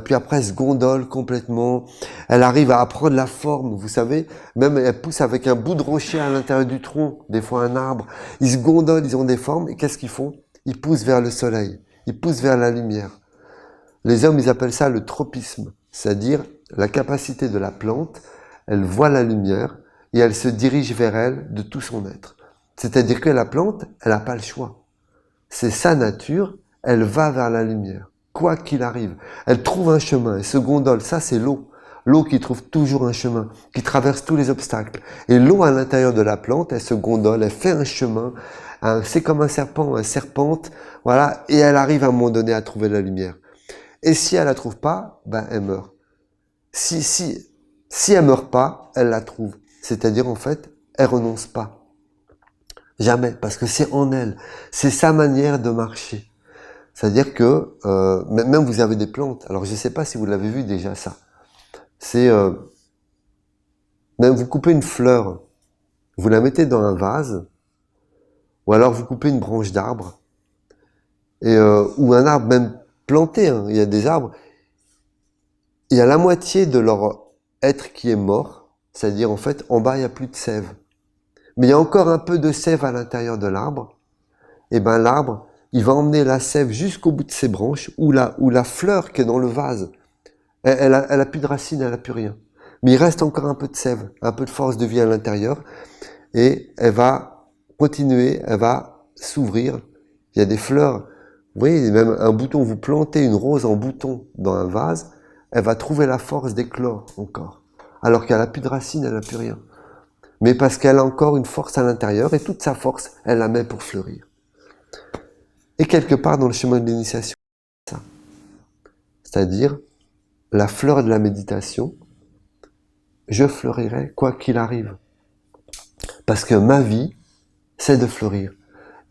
puis après elle se gondole complètement. Elle arrive à prendre la forme, vous savez. Même elle pousse avec un bout de rocher à l'intérieur du tronc, des fois un arbre. Ils se gondolent, ils ont des formes. Et qu'est-ce qu'ils font? Ils poussent vers le soleil. Ils poussent vers la lumière. Les hommes, ils appellent ça le tropisme. C'est-à-dire la capacité de la plante. Elle voit la lumière et elle se dirige vers elle de tout son être. C'est-à-dire que la plante, elle n'a pas le choix. C'est sa nature, elle va vers la lumière, quoi qu'il arrive. Elle trouve un chemin, elle se gondole, ça c'est l'eau. L'eau qui trouve toujours un chemin, qui traverse tous les obstacles. Et l'eau à l'intérieur de la plante, elle se gondole, elle fait un chemin. C'est comme un serpent, elle serpente, voilà, et elle arrive à un moment donné à trouver la lumière. Et si elle la trouve pas, ben elle meurt. Si elle meurt pas, elle la trouve. C'est-à-dire en fait, elle renonce pas. Jamais, parce que c'est en elle. C'est sa manière de marcher. C'est-à-dire que, même vous avez des plantes, alors je ne sais pas si vous l'avez vu déjà ça. C'est, même vous coupez une fleur, vous la mettez dans un vase, ou alors vous coupez une branche d'arbre, ou un arbre même planté, hein, il y a des arbres, il y a la moitié de leur être qui est mort, c'est-à-dire en fait, en bas il n'y a plus de sève. Mais il y a encore un peu de sève à l'intérieur de l'arbre, et ben l'arbre, il va emmener la sève jusqu'au bout de ses branches, ou la fleur qui est dans le vase, elle a plus de racines, elle a plus rien. Mais il reste encore un peu de sève, un peu de force de vie à l'intérieur, et elle va continuer, elle va s'ouvrir. Il y a des fleurs, vous voyez, même un bouton, vous plantez une rose en bouton dans un vase, elle va trouver la force d'éclore encore. Alors qu'elle a plus de racines, elle a plus rien. mais parce qu'elle a encore une force à l'intérieur, et toute sa force, elle la met pour fleurir. Et quelque part dans le chemin de l'initiation, ça. C'est-à-dire, la fleur de la méditation, je fleurirai quoi qu'il arrive. Parce que ma vie, c'est de fleurir.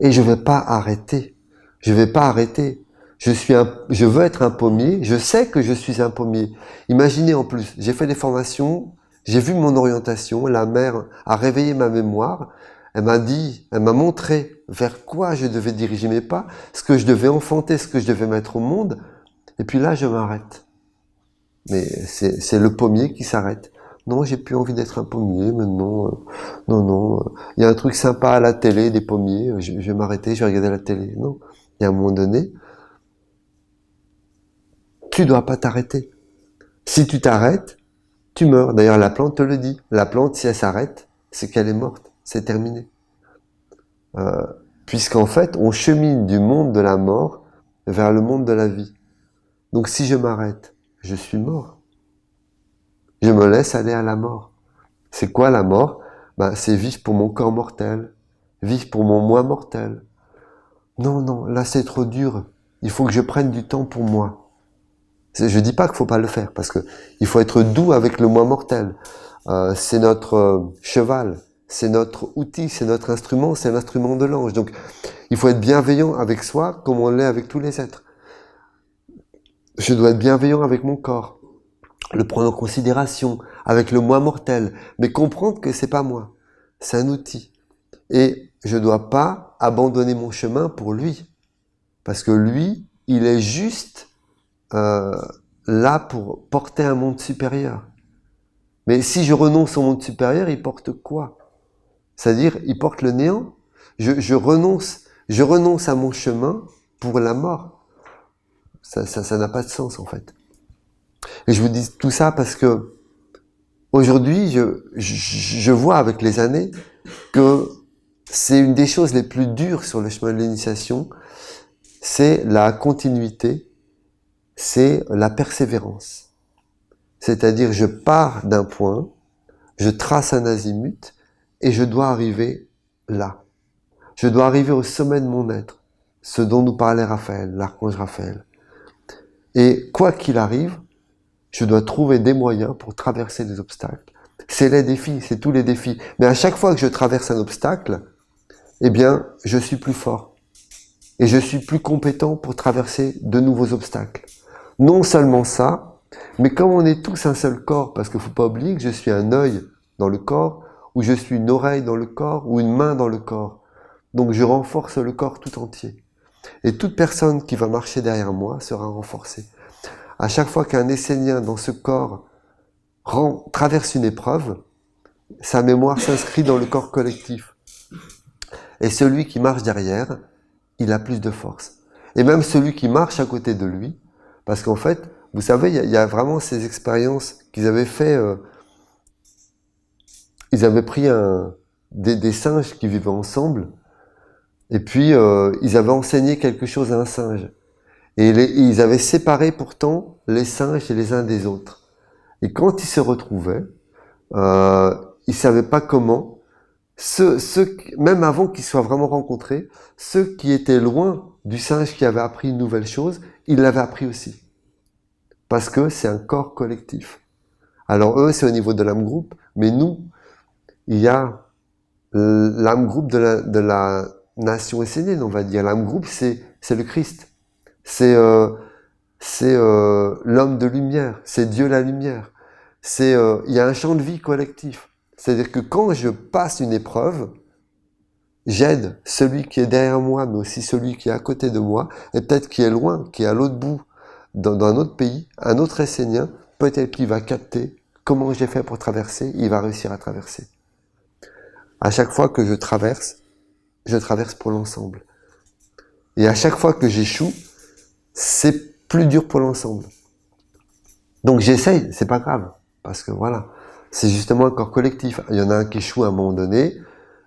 Et je ne vais pas arrêter. Je ne vais pas arrêter. Je veux être un pommier, je sais que je suis un pommier. Imaginez en plus, j'ai fait des formations, j'ai vu mon orientation, la mère a réveillé ma mémoire, elle m'a montré vers quoi je devais diriger mes pas, ce que je devais enfanter, ce que je devais mettre au monde, et puis là je m'arrête. Mais c'est le pommier qui s'arrête. Non, j'ai plus envie d'être un pommier, maintenant, il y a un truc sympa à la télé, des pommiers, je vais m'arrêter, je vais regarder la télé. Non, il y a un moment donné, tu dois pas t'arrêter. Si tu t'arrêtes, tu meurs. D'ailleurs, la plante te le dit. La plante, si elle s'arrête, c'est qu'elle est morte. C'est terminé. Puisqu'en fait, on chemine du monde de la mort vers le monde de la vie. Donc si je m'arrête, je suis mort. Je me laisse aller à la mort. C'est quoi la mort? C'est vivre pour mon corps mortel, vivre pour mon moi mortel. Non, là c'est trop dur. Il faut que je prenne du temps pour moi. Je dis pas qu'il faut pas le faire, parce que il faut être doux avec le moi mortel. C'est notre cheval, c'est notre outil, c'est notre instrument, c'est l'instrument de l'ange. Donc, il faut être bienveillant avec soi comme on l'est avec tous les êtres. Je dois être bienveillant avec mon corps, le prendre en considération, avec le moi mortel, mais comprendre que c'est pas moi, c'est un outil. Et je dois pas abandonner mon chemin pour lui, parce que lui, il est juste là pour porter un monde supérieur. Mais si je renonce au monde supérieur, il porte quoi? C'est-à-dire, il porte le néant. Je renonce à mon chemin pour la mort. Ça n'a pas de sens, en fait. Et je vous dis tout ça parce que aujourd'hui, je vois avec les années que c'est une des choses les plus dures sur le chemin de l'initiation, c'est la continuité, c'est la persévérance. C'est-à-dire, je pars d'un point, je trace un azimut, et je dois arriver là. Je dois arriver au sommet de mon être, ce dont nous parlait Raphaël, l'archange Raphaël. Et quoi qu'il arrive, je dois trouver des moyens pour traverser des obstacles. C'est les défis, c'est tous les défis. Mais à chaque fois que je traverse un obstacle, eh bien, je suis plus fort. Et je suis plus compétent pour traverser de nouveaux obstacles. Non seulement ça, mais comme on est tous un seul corps, parce qu'il ne faut pas oublier que je suis un œil dans le corps, ou je suis une oreille dans le corps, ou une main dans le corps. Donc je renforce le corps tout entier. Et toute personne qui va marcher derrière moi sera renforcée. À chaque fois qu'un Essénien dans ce corps traverse une épreuve, sa mémoire s'inscrit dans le corps collectif. Et celui qui marche derrière, il a plus de force. Et même celui qui marche à côté de lui, parce qu'en fait, vous savez, il y a vraiment ces expériences qu'ils avaient fait. Ils avaient pris des singes qui vivaient ensemble, et puis ils avaient enseigné quelque chose à un singe. Et ils avaient séparé pourtant les singes et les uns des autres. Et quand ils se retrouvaient, ils savaient pas comment. Même avant qu'ils soient vraiment rencontrés, ceux qui étaient loin du singe qui avait appris une nouvelle chose, ils l'avaient appris aussi. Parce que c'est un corps collectif. Alors eux, c'est au niveau de l'âme groupe, mais nous, il y a l'âme groupe de la nation essénienne, on va dire. L'âme groupe, c'est le Christ. C'est l'homme de lumière. C'est Dieu la lumière. Il y a un champ de vie collectif. C'est-à-dire que quand je passe une épreuve, j'aide celui qui est derrière moi, mais aussi celui qui est à côté de moi, et peut-être qui est loin, qui est à l'autre bout, dans un autre pays, un autre Essénien, peut-être qu'il va capter comment j'ai fait pour traverser, il va réussir à traverser. À chaque fois que je traverse pour l'ensemble. Et à chaque fois que j'échoue, c'est plus dur pour l'ensemble. Donc j'essaye, c'est pas grave, parce que voilà, c'est justement un corps collectif. Il y en a un qui échoue à un moment donné,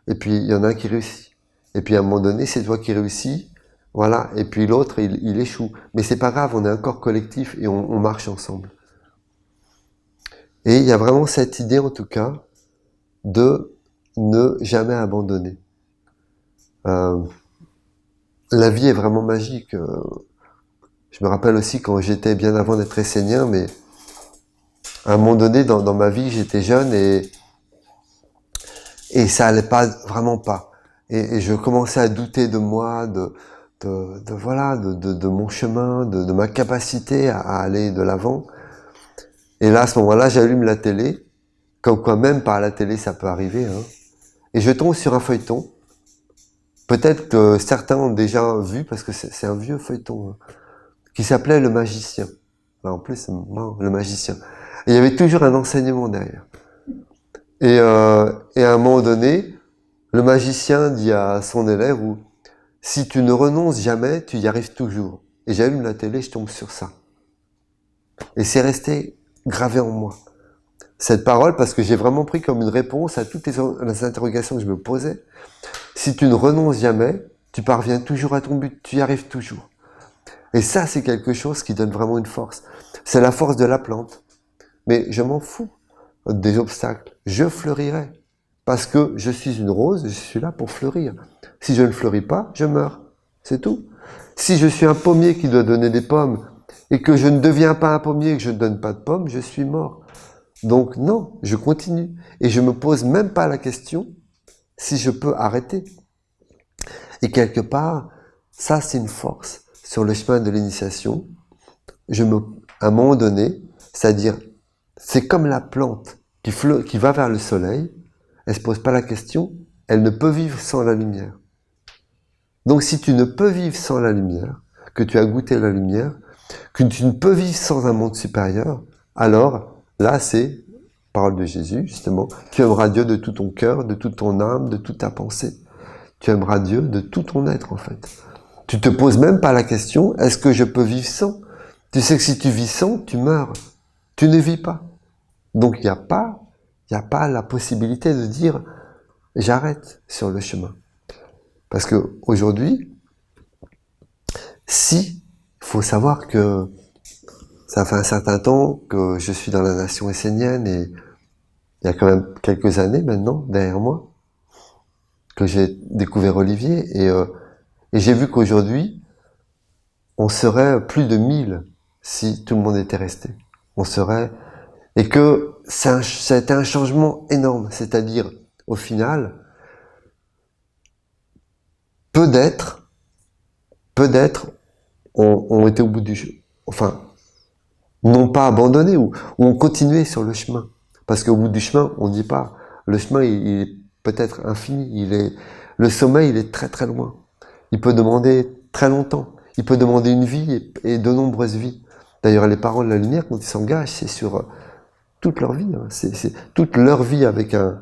et puis il y en a un qui réussit. Et puis à un moment donné, c'est toi qui réussis, voilà, et puis l'autre, il échoue. Mais c'est pas grave, on est un corps collectif et on marche ensemble. Et il y a vraiment cette idée, en tout cas, de ne jamais abandonner. La vie est vraiment magique. Je me rappelle aussi quand j'étais bien avant d'être essénien, mais à un moment donné dans ma vie, j'étais jeune et ça allait pas, vraiment pas. Et je commençais à douter de moi, de mon chemin, de ma capacité à aller de l'avant. Et là, à ce moment-là, j'allume la télé, comme quoi même par la télé, ça peut arriver, hein. Et je tombe sur un feuilleton. Peut-être que certains ont déjà vu, parce que c'est un vieux feuilleton, hein, qui s'appelait Le Magicien. En plus, non, Le Magicien. Et il y avait toujours un enseignement derrière. Et à un moment donné, le magicien dit à son élève, si tu ne renonces jamais, tu y arrives toujours. Et j'allume la télé, je tombe sur ça. Et c'est resté gravé en moi. Cette parole, parce que j'ai vraiment pris comme une réponse à toutes les interrogations que je me posais. Si tu ne renonces jamais, tu parviens toujours à ton but, tu y arrives toujours. Et ça, c'est quelque chose qui donne vraiment une force. C'est la force de la plante. Mais je m'en fous des obstacles. Je fleurirai. Parce que je suis une rose, je suis là pour fleurir. Si je ne fleuris pas, je meurs. C'est tout. Si je suis un pommier qui doit donner des pommes, et que je ne deviens pas un pommier et que je ne donne pas de pommes, je suis mort. Donc non, je continue. Et je me pose même pas la question si je peux arrêter. Et quelque part, ça c'est une force. Sur le chemin de l'initiation, à un moment donné, c'est-à-dire, c'est comme la plante qui va vers le soleil, elle se pose pas la question, elle ne peut vivre sans la lumière. Donc si tu ne peux vivre sans la lumière, que tu as goûté la lumière, que tu ne peux vivre sans un monde supérieur, alors là c'est, parole de Jésus justement, tu aimeras Dieu de tout ton cœur, de toute ton âme, de toute ta pensée. Tu aimeras Dieu de tout ton être en fait. Tu te poses même pas la question, est-ce que je peux vivre sans? Tu sais que si tu vis sans, tu meurs. Tu ne vis pas. Donc il n'y a pas la possibilité de dire j'arrête sur le chemin. Parce que aujourd'hui, il faut savoir que ça fait un certain temps que je suis dans la nation essénienne et il y a quand même quelques années maintenant derrière moi que j'ai découvert Olivier et j'ai vu qu'aujourd'hui on serait plus de 1000 si tout le monde était resté. Et que ça a été un changement énorme, c'est-à-dire au final peu d'êtres ont été au bout du jeu. Enfin, n'ont pas abandonné ou ont continué sur le chemin. Parce qu'au bout du chemin, on ne dit pas, le chemin il est peut-être infini, le sommet il est très très loin. Il peut demander très longtemps. Il peut demander une vie et de nombreuses vies. D'ailleurs, les paroles de la lumière, quand ils s'engagent, c'est sur toute leur vie. Hein. C'est toute leur vie avec un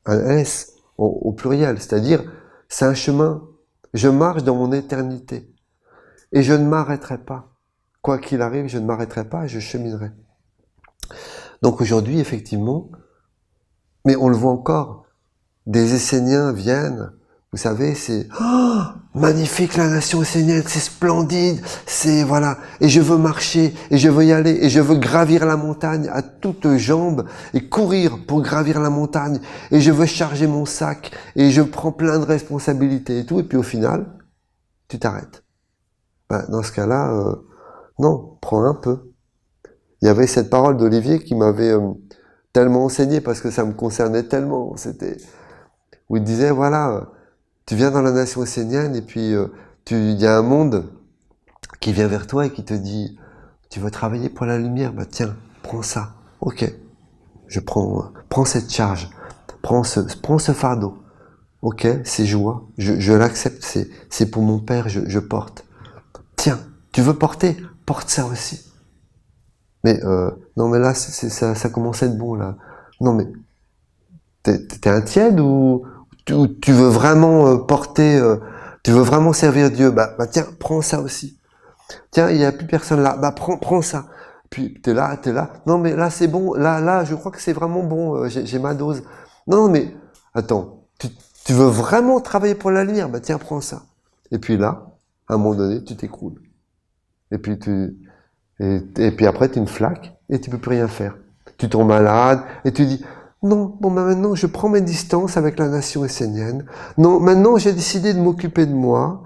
S au pluriel. C'est-à-dire, c'est un chemin. Je marche dans mon éternité. Et je ne m'arrêterai pas. Quoi qu'il arrive, je ne m'arrêterai pas et je cheminerai. Donc aujourd'hui, effectivement, mais on le voit encore, des Esséniens viennent, vous savez, c'est magnifique la nation essénienne, c'est splendide, c'est voilà, et je veux marcher, et je veux y aller, et je veux gravir la montagne à toutes jambes, et courir pour gravir la montagne, et je veux charger mon sac, et je prends plein de responsabilités et tout, et puis au final, tu t'arrêtes. Ben, dans ce cas-là, non, prends un peu. Il y avait cette parole d'Olivier qui m'avait tellement enseigné parce que ça me concernait tellement. C'était où il disait voilà, tu viens dans la nation essénienne et puis il y a un monde qui vient vers toi et qui te dit tu veux travailler pour la lumière, bah tiens, prends ça. Ok, je prends cette charge, prends ce fardeau. Ok, c'est joie, je l'accepte, c'est pour mon père, je porte. Tiens, tu veux porter, porte ça aussi. Mais non mais là ça commence à être bon là. Non mais t'es un tiède ou tu veux vraiment porter, tu veux vraiment servir Dieu, bah tiens, prends ça aussi. Tiens, il y a plus personne là, bah prends ça. Puis t'es là. Non mais là c'est bon, là je crois que c'est vraiment bon, j'ai ma dose. Non mais attends, tu veux vraiment travailler pour la lumière, bah tiens, prends ça. Et puis là, à un moment donné, tu t'écroules. Et puis et puis après, tu es une flaque et tu peux plus rien faire. Tu tombes malade et tu dis, Non, bon, ben maintenant je prends mes distances avec la nation essénienne. Non, maintenant j'ai décidé de m'occuper de moi.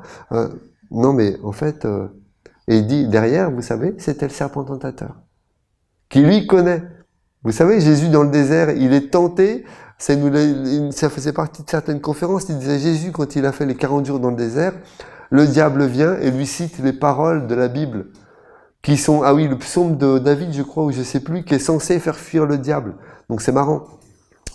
Non, mais en fait, et il dit derrière, vous savez, c'était le serpent tentateur, qui lui connaît. Vous savez, Jésus dans le désert, il est tenté. Ça faisait partie de certaines conférences. Il disait Jésus, quand il a fait les 40 jours dans le désert, le diable vient et lui cite les paroles de la Bible, qui sont, ah oui, le psaume de David, je crois, ou je sais plus, qui est censé faire fuir le diable. Donc c'est marrant.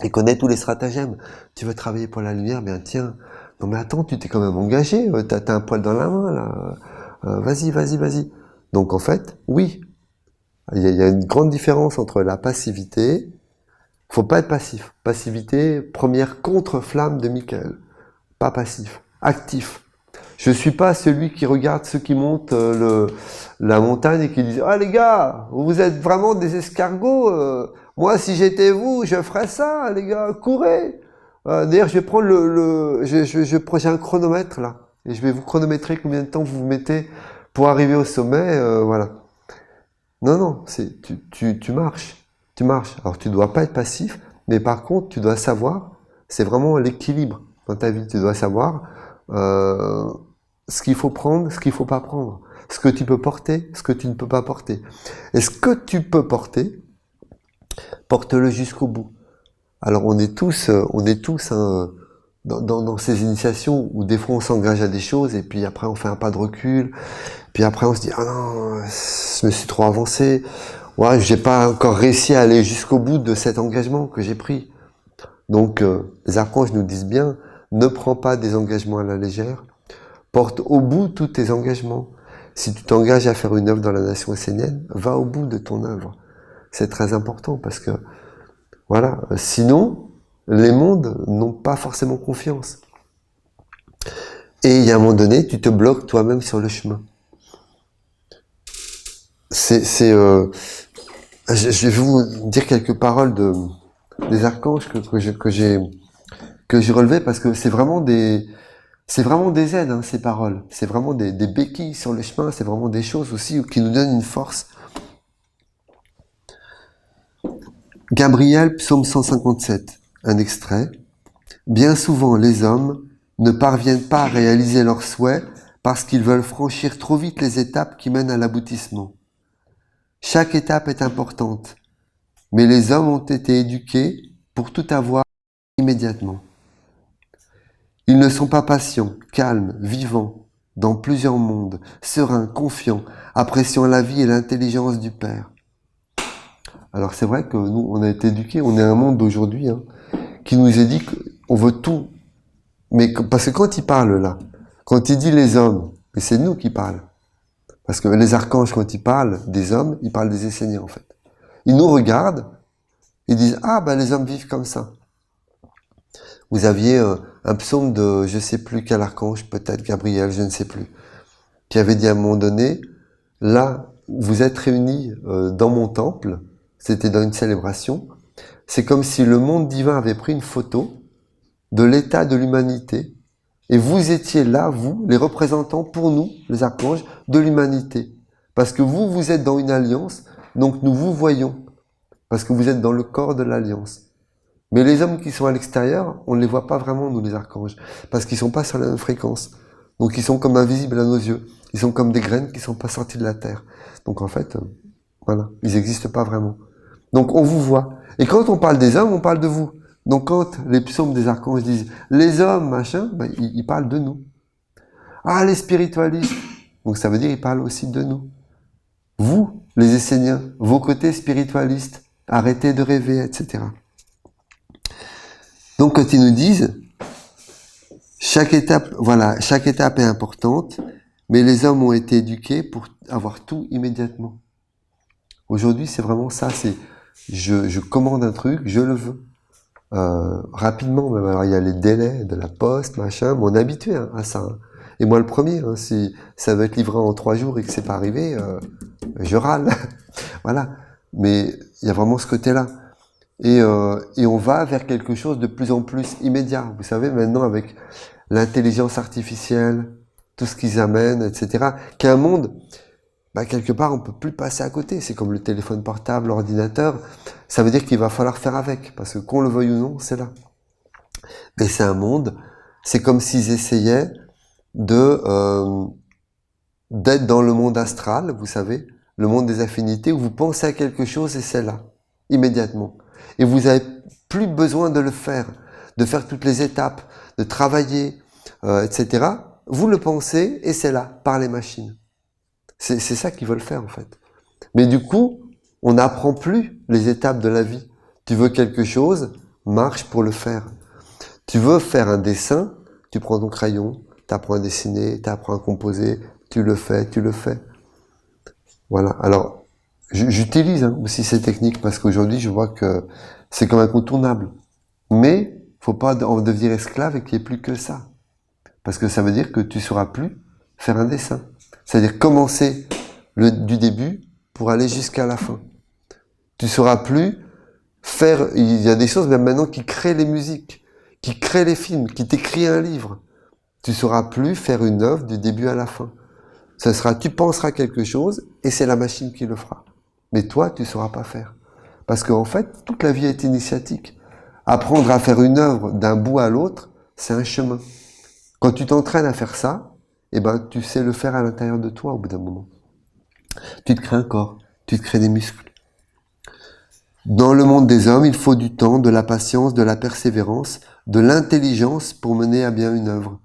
Il connaît tous les stratagèmes. Tu veux travailler pour la lumière, bien tiens. Non mais attends, tu t'es quand même engagé, t'as un poil dans la main là. Vas-y. Donc en fait, oui, il y a une grande différence entre la passivité. Faut pas être passif. Passivité, première contre-flamme de Michael. Pas passif, actif. Je suis pas celui qui regarde ceux qui montent la montagne et qui disent ah les gars, vous êtes vraiment des escargots. Moi, si j'étais vous, je ferais ça, les gars, courez. D'ailleurs, je vais prendre j'ai un chronomètre là et je vais vous chronométrer combien de temps vous vous mettez pour arriver au sommet. Voilà. Non, tu marches, tu marches. Alors, tu dois pas être passif, mais par contre, tu dois savoir. C'est vraiment l'équilibre dans ta vie. Tu dois savoir. Ce qu'il faut prendre, ce qu'il faut pas prendre, ce que tu peux porter, ce que tu ne peux pas porter. Et ce que tu peux porter, porte-le jusqu'au bout. Alors on est tous hein, dans ces initiations où des fois on s'engage à des choses et puis après on fait un pas de recul, puis après on se dit ah non, je me suis trop avancé, ouais, j'ai pas encore réussi à aller jusqu'au bout de cet engagement que j'ai pris. Donc les archanges nous disent bien, ne prends pas des engagements à la légère. Porte au bout tous tes engagements. Si tu t'engages à faire une œuvre dans la nation essénienne, va au bout de ton œuvre. C'est très important parce que, voilà, sinon, les mondes n'ont pas forcément confiance. Et il y a un moment donné, tu te bloques toi-même sur le chemin. Je vais vous dire quelques paroles des archanges que j'ai relevées parce que c'est vraiment des aides, hein, ces paroles. C'est vraiment des béquilles sur le chemin. C'est vraiment des choses aussi qui nous donnent une force. Gabriel, psaume 157, un extrait. Bien souvent, les hommes ne parviennent pas à réaliser leurs souhaits parce qu'ils veulent franchir trop vite les étapes qui mènent à l'aboutissement. Chaque étape est importante, mais les hommes ont été éduqués pour tout avoir immédiatement. Ils ne sont pas patients, calmes, vivants, dans plusieurs mondes, sereins, confiants, appréciant la vie et l'intelligence du Père. Alors c'est vrai que nous, on a été éduqués, on est un monde d'aujourd'hui hein, qui nous est dit qu'on veut tout. Mais parce que quand il parle là, quand il dit les hommes, et c'est nous qui parlent, parce que les archanges, quand ils parlent des hommes, ils parlent des Esséniens en fait. Ils nous regardent, ils disent « Ah, ben les hommes vivent comme ça ». Vous aviez un psaume de je sais plus quel archange, peut-être Gabriel, je ne sais plus, qui avait dit à un moment donné, là, vous êtes réunis dans mon temple, c'était dans une célébration, c'est comme si le monde divin avait pris une photo de l'état de l'humanité, et vous étiez là, vous, les représentants pour nous, les archanges, de l'humanité. Parce que vous êtes dans une alliance, donc nous vous voyons, parce que vous êtes dans le corps de l'alliance. Mais les hommes qui sont à l'extérieur, on ne les voit pas vraiment, nous les archanges, parce qu'ils sont pas sur la même fréquence. Donc ils sont comme invisibles à nos yeux. Ils sont comme des graines qui sont pas sorties de la terre. Donc en fait, voilà, ils n'existent pas vraiment. Donc on vous voit. Et quand on parle des hommes, on parle de vous. Donc quand les psaumes des archanges disent « les hommes, machin ben, », ils parlent de nous. Ah, les spiritualistes. Donc ça veut dire qu'ils parlent aussi de nous. Vous, les Esséniens, vos côtés spiritualistes, arrêtez de rêver, etc. Donc quand ils nous disent chaque étape est importante, mais les hommes ont été éduqués pour avoir tout immédiatement. Aujourd'hui, c'est vraiment ça, c'est je commande un truc, je le veux. Rapidement, même. Alors il y a les délais de la poste, machin, mais on est habitué hein, à ça. Hein. Et moi le premier, hein, si ça va être livré en 3 jours et que c'est pas arrivé, je râle. Voilà. Mais il y a vraiment ce côté-là. Et on va vers quelque chose de plus en plus immédiat. Vous savez, maintenant avec l'intelligence artificielle, tout ce qu'ils amènent, etc., qu'un monde, bah, quelque part, on peut plus passer à côté. C'est comme le téléphone portable, l'ordinateur. Ça veut dire qu'il va falloir faire avec, parce que qu'on le veuille ou non, c'est là. Mais c'est un monde, c'est comme s'ils essayaient d'être dans le monde astral, vous savez, le monde des affinités, où vous pensez à quelque chose et c'est là, immédiatement. Et vous n'avez plus besoin de le faire, de faire toutes les étapes, de travailler, etc. Vous le pensez et c'est là, par les machines. C'est ça qu'ils veulent faire en fait. Mais du coup, on n'apprend plus les étapes de la vie. Tu veux quelque chose, marche pour le faire. Tu veux faire un dessin, tu prends ton crayon, tu apprends à dessiner, tu apprends à composer, tu le fais. Voilà. Alors, j'utilise aussi ces techniques parce qu'aujourd'hui, je vois que c'est comme incontournable. Mais, faut pas en devenir esclave et qu'il n'y ait plus que ça. Parce que ça veut dire que tu sauras plus faire un dessin. C'est-à-dire commencer du début pour aller jusqu'à la fin. Tu sauras plus faire, il y a des choses même maintenant qui créent les musiques, qui créent les films, qui t'écrit un livre. Tu sauras plus faire une œuvre du début à la fin. Ce sera, tu penseras quelque chose et c'est la machine qui le fera. Mais toi, tu sauras pas faire. Parce qu'en fait, toute la vie est initiatique. Apprendre à faire une œuvre d'un bout à l'autre, c'est un chemin. Quand tu t'entraînes à faire ça, eh ben, tu sais le faire à l'intérieur de toi au bout d'un moment. Tu te crées un corps, tu te crées des muscles. Dans le monde des hommes, il faut du temps, de la patience, de la persévérance, de l'intelligence pour mener à bien une œuvre.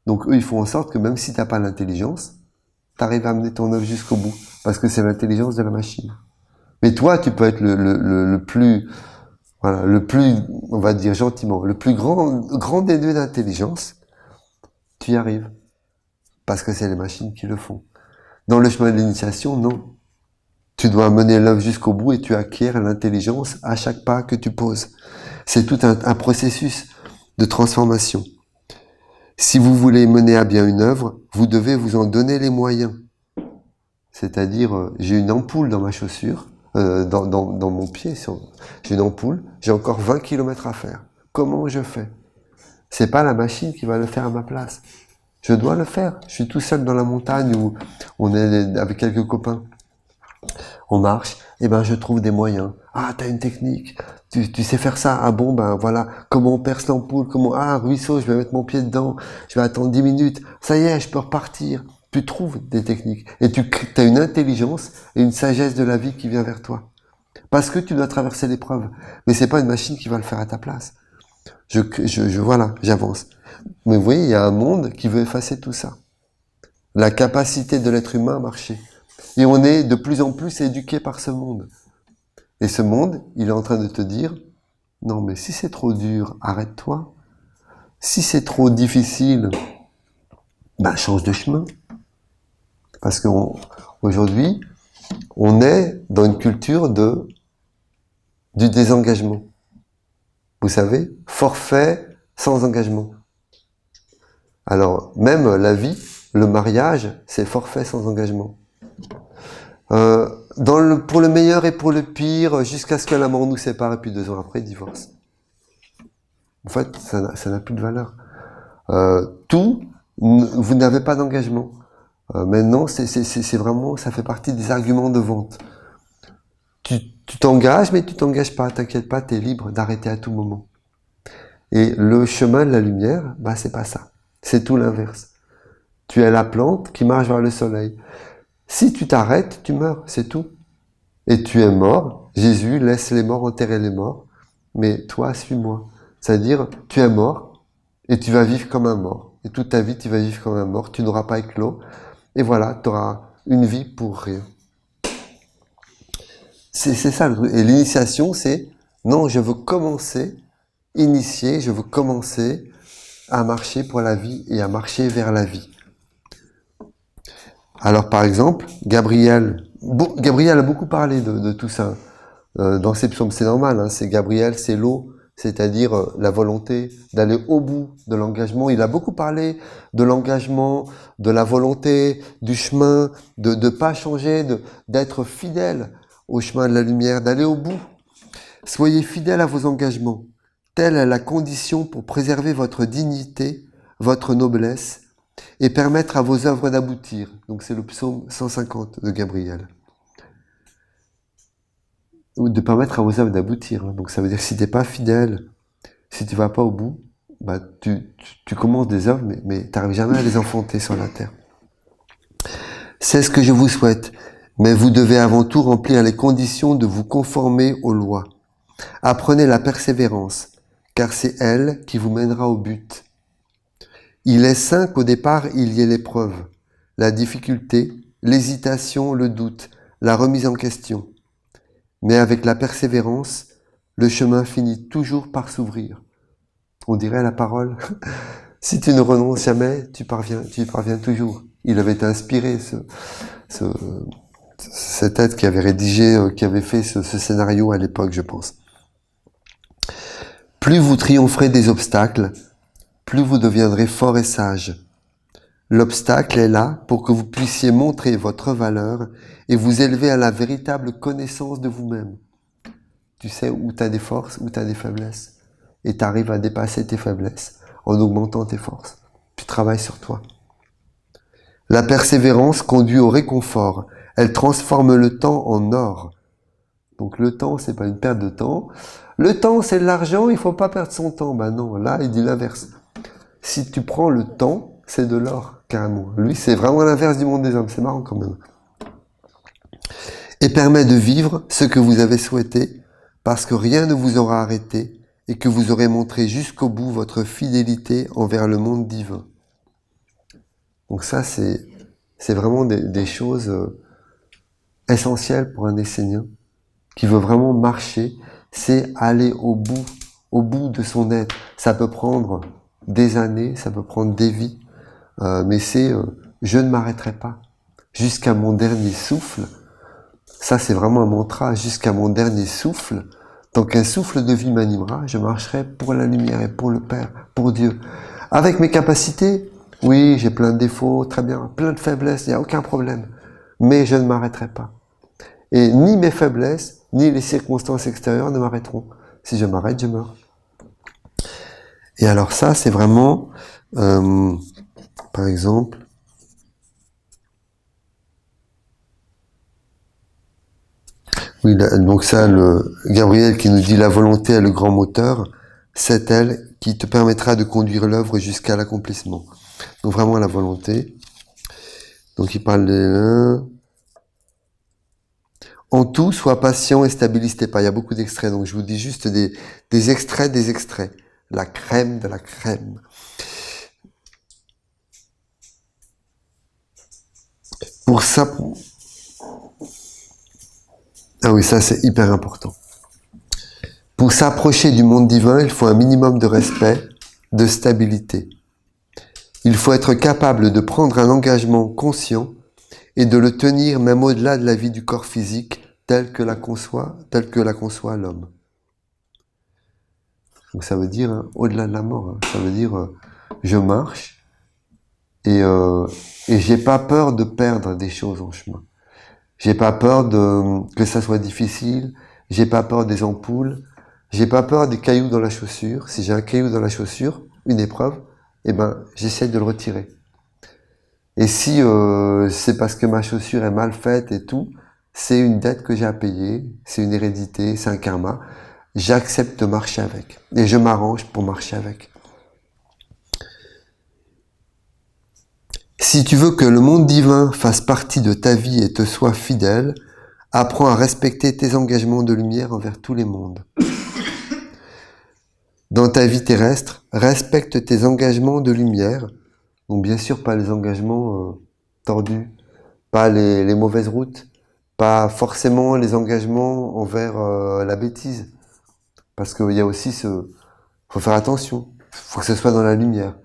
Donc eux, ils font en sorte que même si tu n'as pas l'intelligence, tu arrives à mener ton œuvre jusqu'au bout, parce que c'est l'intelligence de la machine. Mais toi, tu peux être le plus, voilà, le plus, on va dire gentiment, le plus grand dénué d'intelligence, tu y arrives. Parce que c'est les machines qui le font. Dans le chemin de l'initiation, non. Tu dois mener l'œuvre jusqu'au bout et tu acquiers l'intelligence à chaque pas que tu poses. C'est tout un processus de transformation. Si vous voulez mener à bien une œuvre, vous devez vous en donner les moyens. C'est-à-dire, j'ai une ampoule dans ma chaussure, dans mon pied, j'ai une ampoule, j'ai encore 20 km à faire. Comment je fais? C'est pas la machine qui va le faire à ma place. Je dois le faire. Je suis tout seul dans la montagne où on est avec quelques copains. On marche, et ben je trouve des moyens. Ah, t'as une technique, tu sais faire ça. Ah bon, ben voilà, comment on perce l'ampoule, un ruisseau, je vais mettre mon pied dedans, je vais attendre 10 minutes, ça y est, je peux repartir. Tu trouves des techniques, et tu as une intelligence et une sagesse de la vie qui vient vers toi. Parce que tu dois traverser l'épreuve. Mais c'est pas une machine qui va le faire à ta place. Voilà, j'avance. Mais vous voyez, il y a un monde qui veut effacer tout ça. La capacité de l'être humain à marcher. Et on est de plus en plus éduqué par ce monde. Et ce monde, il est en train de te dire, non mais si c'est trop dur, arrête-toi. Si c'est trop difficile, ben change de chemin. Parce qu'aujourd'hui, on est dans une culture du désengagement. Vous savez, forfait sans engagement. Alors, même la vie, le mariage, c'est forfait sans engagement. Pour le meilleur et pour le pire, jusqu'à ce que la mort nous sépare, et puis 2 ans après, divorce. En fait, ça n'a plus de valeur. Vous n'avez pas d'engagement. Maintenant, c'est vraiment, ça fait partie des arguments de vente. Tu t'engages, mais tu t'engages pas, t'inquiète pas, t'es libre d'arrêter à tout moment. Et le chemin de la lumière, bah c'est pas ça. C'est tout l'inverse. Tu es la plante qui marche vers le soleil. Si tu t'arrêtes, tu meurs, c'est tout. Et tu es mort. Jésus laisse les morts enterrer les morts. Mais toi, suis-moi. C'est-à-dire, tu es mort et tu vas vivre comme un mort. Et toute ta vie, tu vas vivre comme un mort. Tu n'auras pas éclos. Et voilà, tu auras une vie pour rien. C'est ça le truc. Et l'initiation, c'est, non, je veux commencer, je veux commencer à marcher pour la vie et à marcher vers la vie. Alors par exemple, Gabriel a beaucoup parlé de tout ça dans ses psaumes, c'est normal, hein, c'est Gabriel, c'est l'eau, c'est-à-dire la volonté d'aller au bout de l'engagement. Il a beaucoup parlé de l'engagement, de la volonté, du chemin, de ne pas changer, d'être fidèle au chemin de la lumière, d'aller au bout. Soyez fidèles à vos engagements. Telle est la condition pour préserver votre dignité, votre noblesse et permettre à vos œuvres d'aboutir. Donc c'est le psaume 150 de Gabriel. Ou de permettre à vos œuvres d'aboutir. Donc ça veut dire que si tu n'es pas fidèle, si tu vas pas au bout, bah tu commences des œuvres, mais tu n'arrives jamais à les enfanter sur la terre. C'est ce que je vous souhaite, mais vous devez avant tout remplir les conditions de vous conformer aux lois. Apprenez la persévérance, car c'est elle qui vous mènera au but. Il est sain qu'au départ il y ait l'épreuve, la difficulté, l'hésitation, le doute, la remise en question. Mais avec la persévérance, le chemin finit toujours par s'ouvrir. On dirait la parole. Si tu ne renonces jamais, tu y parviens toujours. Il avait été inspiré, cet être qui avait rédigé, qui avait fait ce scénario à l'époque, je pense. Plus vous triompherez des obstacles, plus vous deviendrez fort et sage. L'obstacle est là pour que vous puissiez montrer votre valeur et vous élever à la véritable connaissance de vous-même. Tu sais où tu as des forces, où tu as des faiblesses. Et tu arrives à dépasser tes faiblesses en augmentant tes forces. Tu travailles sur toi. La persévérance conduit au réconfort. Elle transforme le temps en or. Donc le temps, c'est pas une perte de temps. Le temps, c'est de l'argent, il faut pas perdre son temps. Ben non, là, il dit l'inverse. Si tu prends le temps, c'est de l'or, carrément. Lui, c'est vraiment l'inverse du monde des hommes. C'est marrant quand même. Et permet de vivre ce que vous avez souhaité, parce que rien ne vous aura arrêté, et que vous aurez montré jusqu'au bout votre fidélité envers le monde divin. Donc ça, c'est vraiment des choses essentielles pour un Essénien qui veut vraiment marcher, c'est aller au bout de son être. Ça peut prendre des années, ça peut prendre des vies, mais c'est je ne m'arrêterai pas jusqu'à mon dernier souffle. Ça, c'est vraiment un mantra, jusqu'à mon dernier souffle. Tant qu'un souffle de vie m'animera, je marcherai pour la lumière et pour le Père, pour Dieu. Avec mes capacités, oui, j'ai plein de défauts, très bien, plein de faiblesses, il n'y a aucun problème. Mais je ne m'arrêterai pas. Et ni mes faiblesses, ni les circonstances extérieures ne m'arrêteront. Si je m'arrête, je meurs. Et alors ça, c'est vraiment, par exemple, oui, donc ça, le Gabriel qui nous dit la volonté est le grand moteur, c'est elle qui te permettra de conduire l'œuvre jusqu'à l'accomplissement. Donc vraiment la volonté. Donc il parle de en tout, sois patient et stabilise tes pas. Il y a beaucoup d'extraits, donc je vous dis juste des extraits des extraits. La crème de la crème. Pour ça, ah oui, ça c'est hyper important. Pour s'approcher du monde divin, il faut un minimum de respect, de stabilité. Il faut être capable de prendre un engagement conscient et de le tenir même au-delà de la vie du corps physique tel que la conçoit l'homme. Donc ça veut dire au-delà de la mort. Ça veut dire je marche et j'ai pas peur de perdre des choses en chemin. J'ai pas peur que ça soit difficile. J'ai pas peur des ampoules. J'ai pas peur des cailloux dans la chaussure. Si j'ai un caillou dans la chaussure, une épreuve, eh ben j'essaie de le retirer. Et si c'est parce que ma chaussure est mal faite et tout, c'est une dette que j'ai à payer, c'est une hérédité, c'est un karma. J'accepte de marcher avec. Et je m'arrange pour marcher avec. Si tu veux que le monde divin fasse partie de ta vie et te soit fidèle, apprends à respecter tes engagements de lumière envers tous les mondes. Dans ta vie terrestre, respecte tes engagements de lumière. Donc bien sûr, pas les engagements tordus, pas les mauvaises routes, pas forcément les engagements envers la bêtise. Parce qu'il y a aussi faut faire attention, faut que ce soit dans la lumière.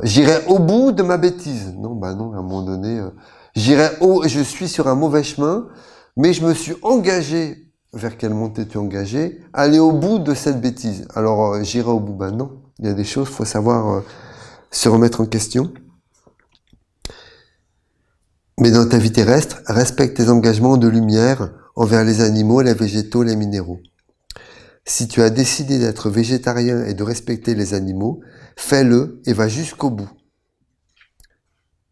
J'irai au bout de ma bêtise. Non, bah non, à un moment donné, je suis sur un mauvais chemin, mais je me suis engagé. Vers quelle montée tu es engagé? Aller au bout de cette bêtise. Alors, j'irai au bout. Bah non, il y a des choses, faut savoir se remettre en question. Mais dans ta vie terrestre, respecte tes engagements de lumière envers les animaux, les végétaux, les minéraux. Si tu as décidé d'être végétarien et de respecter les animaux, fais-le et va jusqu'au bout.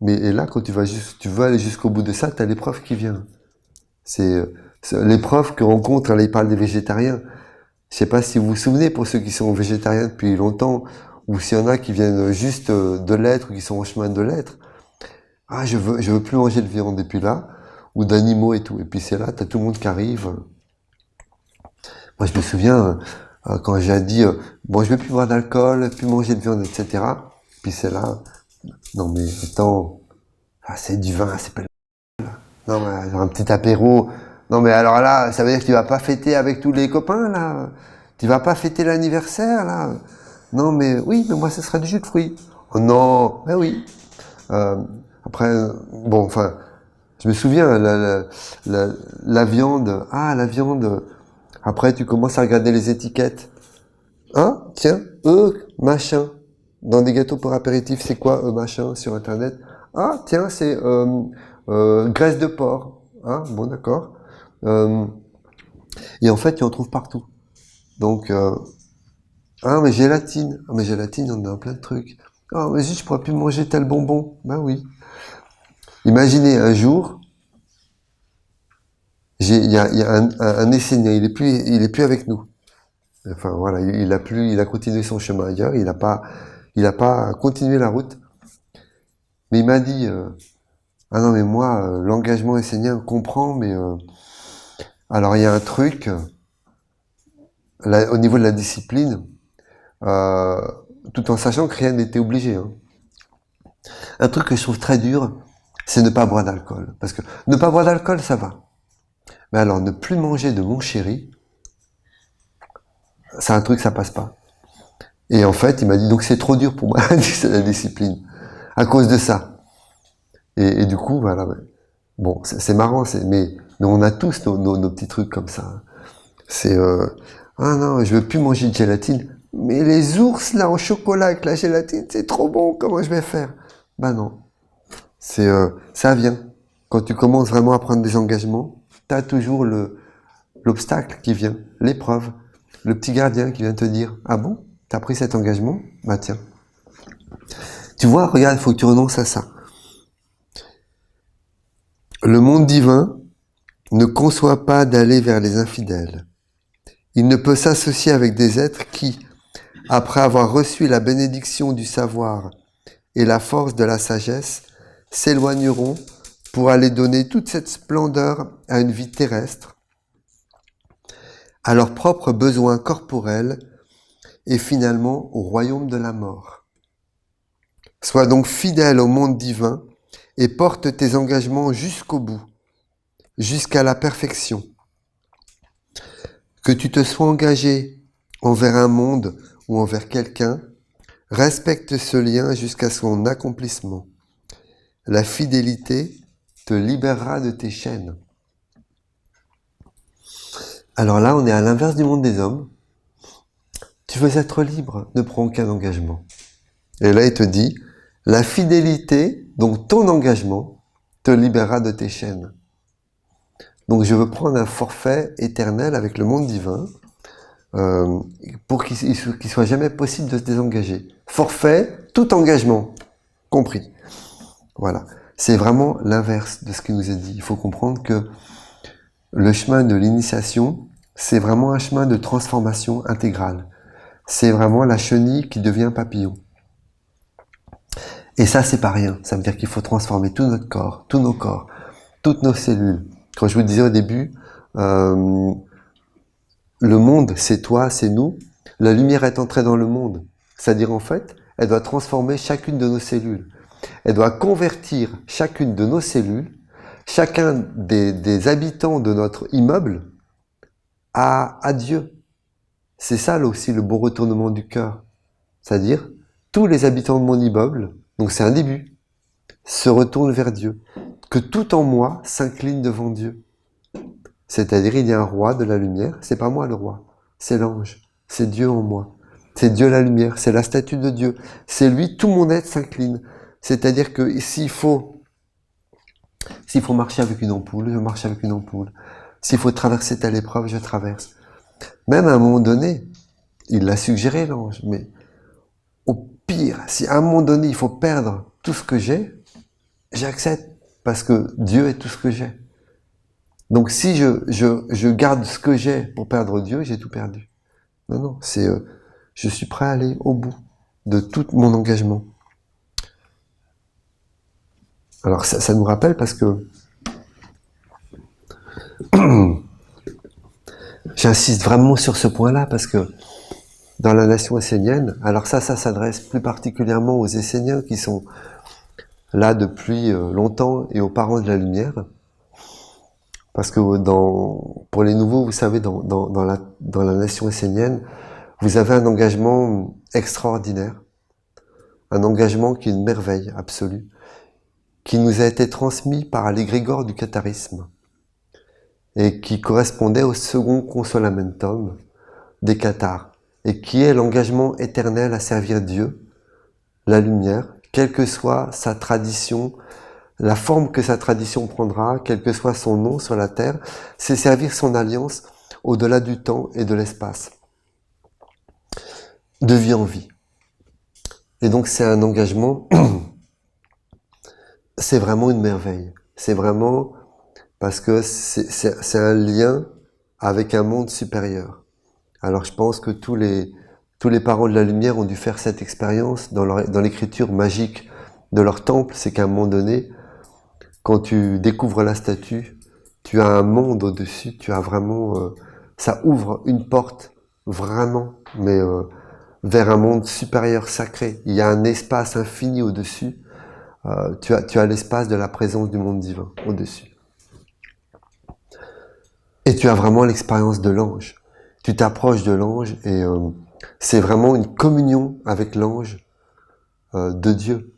Mais et là, quand tu veux aller jusqu'au bout de ça, tu as l'épreuve qui vient. C'est l'épreuve que rencontre, là, il parle des végétariens. Je sais pas si vous vous souvenez, pour ceux qui sont végétariens depuis longtemps, ou s'il y en a qui viennent juste de l'être, ou qui sont au chemin de l'être. Ah, je veux plus manger de viande, et puis là, ou d'animaux et tout. Et puis c'est là, t'as tout le monde qui arrive. Moi, je me souviens, quand j'ai dit, bon, je veux plus boire d'alcool, plus manger de viande, etc. Puis c'est là, non mais attends, ah, c'est du vin, c'est pas le... Non mais un petit apéro. Non mais alors là, ça veut dire que tu vas pas fêter avec tous les copains là. Tu vas pas fêter l'anniversaire là. Non mais oui, mais moi ce sera du jus de fruits. Oh non, mais oui. Euh, après, bon, enfin, je me souviens, la viande. Ah, la viande. Après, tu commences à regarder les étiquettes. Ah, tiens, machin. Dans des gâteaux pour apéritif, c'est quoi, machin, sur Internet? Ah, tiens, c'est graisse de porc. Ah, bon, d'accord. Et en fait, tu en trouves partout. Donc, ah, mais gélatine. Ah, mais gélatine, on a plein de trucs. Ah, mais juste, je pourrais plus manger tel bonbon. Ben oui. Imaginez un jour, il y a un Essénien, il est plus avec nous. Enfin voilà, il a continué son chemin ailleurs, il a pas continué la route. Mais il m'a dit, ah non mais moi, l'engagement essénien, on comprend, mais alors il y a un truc, là, au niveau de la discipline, euh, tout en sachant que rien n'était obligé. Hein. Un truc que je trouve très dur, c'est ne pas boire d'alcool. Parce que ne pas boire d'alcool, ça va. Mais alors, ne plus manger de mon chéri, c'est un truc, ça passe pas. Et en fait, il m'a dit, donc c'est trop dur pour moi, c'est la discipline. À cause de ça. Et du coup, voilà. Ouais. Bon, c'est marrant, mais on a tous nos petits trucs comme ça. C'est, ah non, je veux plus manger de gélatine. Mais les ours, là, en chocolat avec la gélatine, c'est trop bon, comment je vais faire? Bah non. Ça vient. Quand tu commences vraiment à prendre des engagements, t'as toujours l'obstacle qui vient, l'épreuve, le petit gardien qui vient te dire, ah bon, t'as pris cet engagement? Bah tiens. Tu vois, regarde, il faut que tu renonces à ça. Le monde divin ne conçoit pas d'aller vers les infidèles. Il ne peut s'associer avec des êtres qui, après avoir reçu la bénédiction du savoir et la force de la sagesse, s'éloigneront pour aller donner toute cette splendeur à une vie terrestre, à leurs propres besoins corporels et finalement au royaume de la mort. Sois donc fidèle au monde divin et porte tes engagements jusqu'au bout, jusqu'à la perfection. Que tu te sois engagé envers un monde ou envers quelqu'un, respecte ce lien jusqu'à son accomplissement. La fidélité te libérera de tes chaînes. Alors là, on est à l'inverse du monde des hommes. Tu veux être libre, ne prends aucun engagement. Et là, il te dit, la fidélité, donc ton engagement, te libérera de tes chaînes. Donc je veux prendre un forfait éternel avec le monde divin pour qu'il soit jamais possible de se désengager. Forfait, tout engagement, compris. Voilà. C'est vraiment l'inverse de ce qui nous est dit. Il faut comprendre que le chemin de l'initiation, c'est vraiment un chemin de transformation intégrale. C'est vraiment la chenille qui devient papillon. Et ça, c'est pas rien. Ça veut dire qu'il faut transformer tout notre corps, tous nos corps, toutes nos cellules. Quand je vous disais au début, le monde, c'est toi, c'est nous. La lumière est entrée dans le monde. C'est-à-dire, en fait, elle doit transformer chacune de nos cellules. Elle doit convertir chacune de nos cellules, chacun des habitants de notre immeuble, à Dieu. C'est ça, là aussi, le beau retournement du cœur. C'est-à-dire, tous les habitants de mon immeuble, donc c'est un début, se retournent vers Dieu. Que tout en moi s'incline devant Dieu. C'est-à-dire, il y a un roi de la lumière, c'est pas moi le roi, c'est l'ange, c'est Dieu en moi. C'est Dieu la lumière, c'est la statue de Dieu. C'est lui, tout mon être s'incline. C'est-à-dire que s'il faut marcher avec une ampoule, je marche avec une ampoule. S'il faut traverser telle épreuve, je traverse. Même à un moment donné, il l'a suggéré l'ange, mais au pire, si à un moment donné il faut perdre tout ce que j'ai, j'accepte parce que Dieu est tout ce que j'ai. Donc si je garde ce que j'ai pour perdre Dieu, j'ai tout perdu. Non, c'est je suis prêt à aller au bout de tout mon engagement. Alors ça nous rappelle parce que j'insiste vraiment sur ce point-là parce que dans la nation essénienne, alors ça s'adresse plus particulièrement aux Esséniens qui sont là depuis longtemps et aux parents de la lumière. Parce que pour les nouveaux, vous savez, dans la nation essénienne, vous avez un engagement extraordinaire, un engagement qui est une merveille absolue, qui nous a été transmis par l'égrégore du catharisme et qui correspondait au second consolamentum des cathars et qui est l'engagement éternel à servir Dieu, la lumière, quelle que soit sa tradition, la forme que sa tradition prendra, quel que soit son nom sur la terre, c'est servir son alliance au-delà du temps et de l'espace, de vie en vie. Et donc c'est un engagement, c'est vraiment une merveille. C'est vraiment parce que c'est un lien avec un monde supérieur. Alors je pense que tous les parents de la lumière ont dû faire cette expérience dans l'écriture magique de leur temple, c'est qu'à un moment donné, quand tu découvres la statue, tu as un monde au-dessus, tu as vraiment... ça ouvre une porte, vraiment, mais vers un monde supérieur sacré. Il y a un espace infini au-dessus. Tu as l'espace de la présence du monde divin au-dessus. Et tu as vraiment l'expérience de l'ange. Tu t'approches de l'ange et c'est vraiment une communion avec l'ange de Dieu.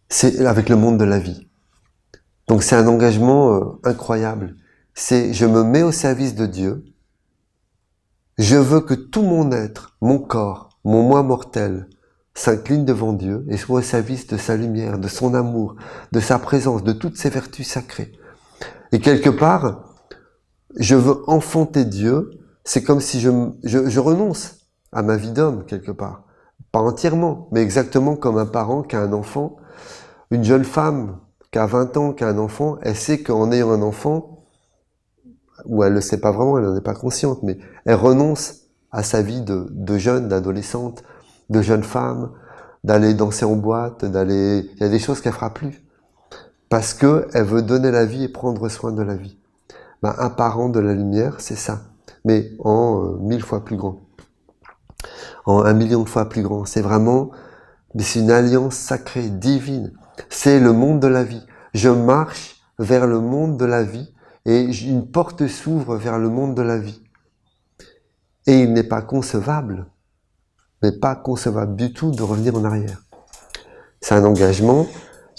C'est avec le monde de la vie. Donc c'est un engagement incroyable. C'est je me mets au service de Dieu. Je veux que tout mon être, mon corps, mon moi mortel, s'incline devant Dieu et soit au service de sa lumière, de son amour, de sa présence, de toutes ses vertus sacrées. Et quelque part, je veux enfanter Dieu. C'est comme si je renonce à ma vie d'homme quelque part. Pas entièrement, mais exactement comme un parent qui a un enfant. Une jeune femme qui a 20 ans, qui a un enfant, elle sait qu'en ayant un enfant, ou elle ne le sait pas vraiment, elle n'en est pas consciente, mais elle renonce à sa vie de jeune, d'adolescente, de jeune femme, d'aller danser en boîte, il y a des choses qu'elle fera plus. Parce que elle veut donner la vie et prendre soin de la vie. Ben, un parent de la lumière, c'est ça. Mais en 1000 fois plus grand. En 1 million de fois plus grand. C'est vraiment, c'est une alliance sacrée, divine. C'est le monde de la vie. Je marche vers le monde de la vie et une porte s'ouvre vers le monde de la vie. Et il n'est pas concevable, mais pas concevable du tout de revenir en arrière. C'est un engagement.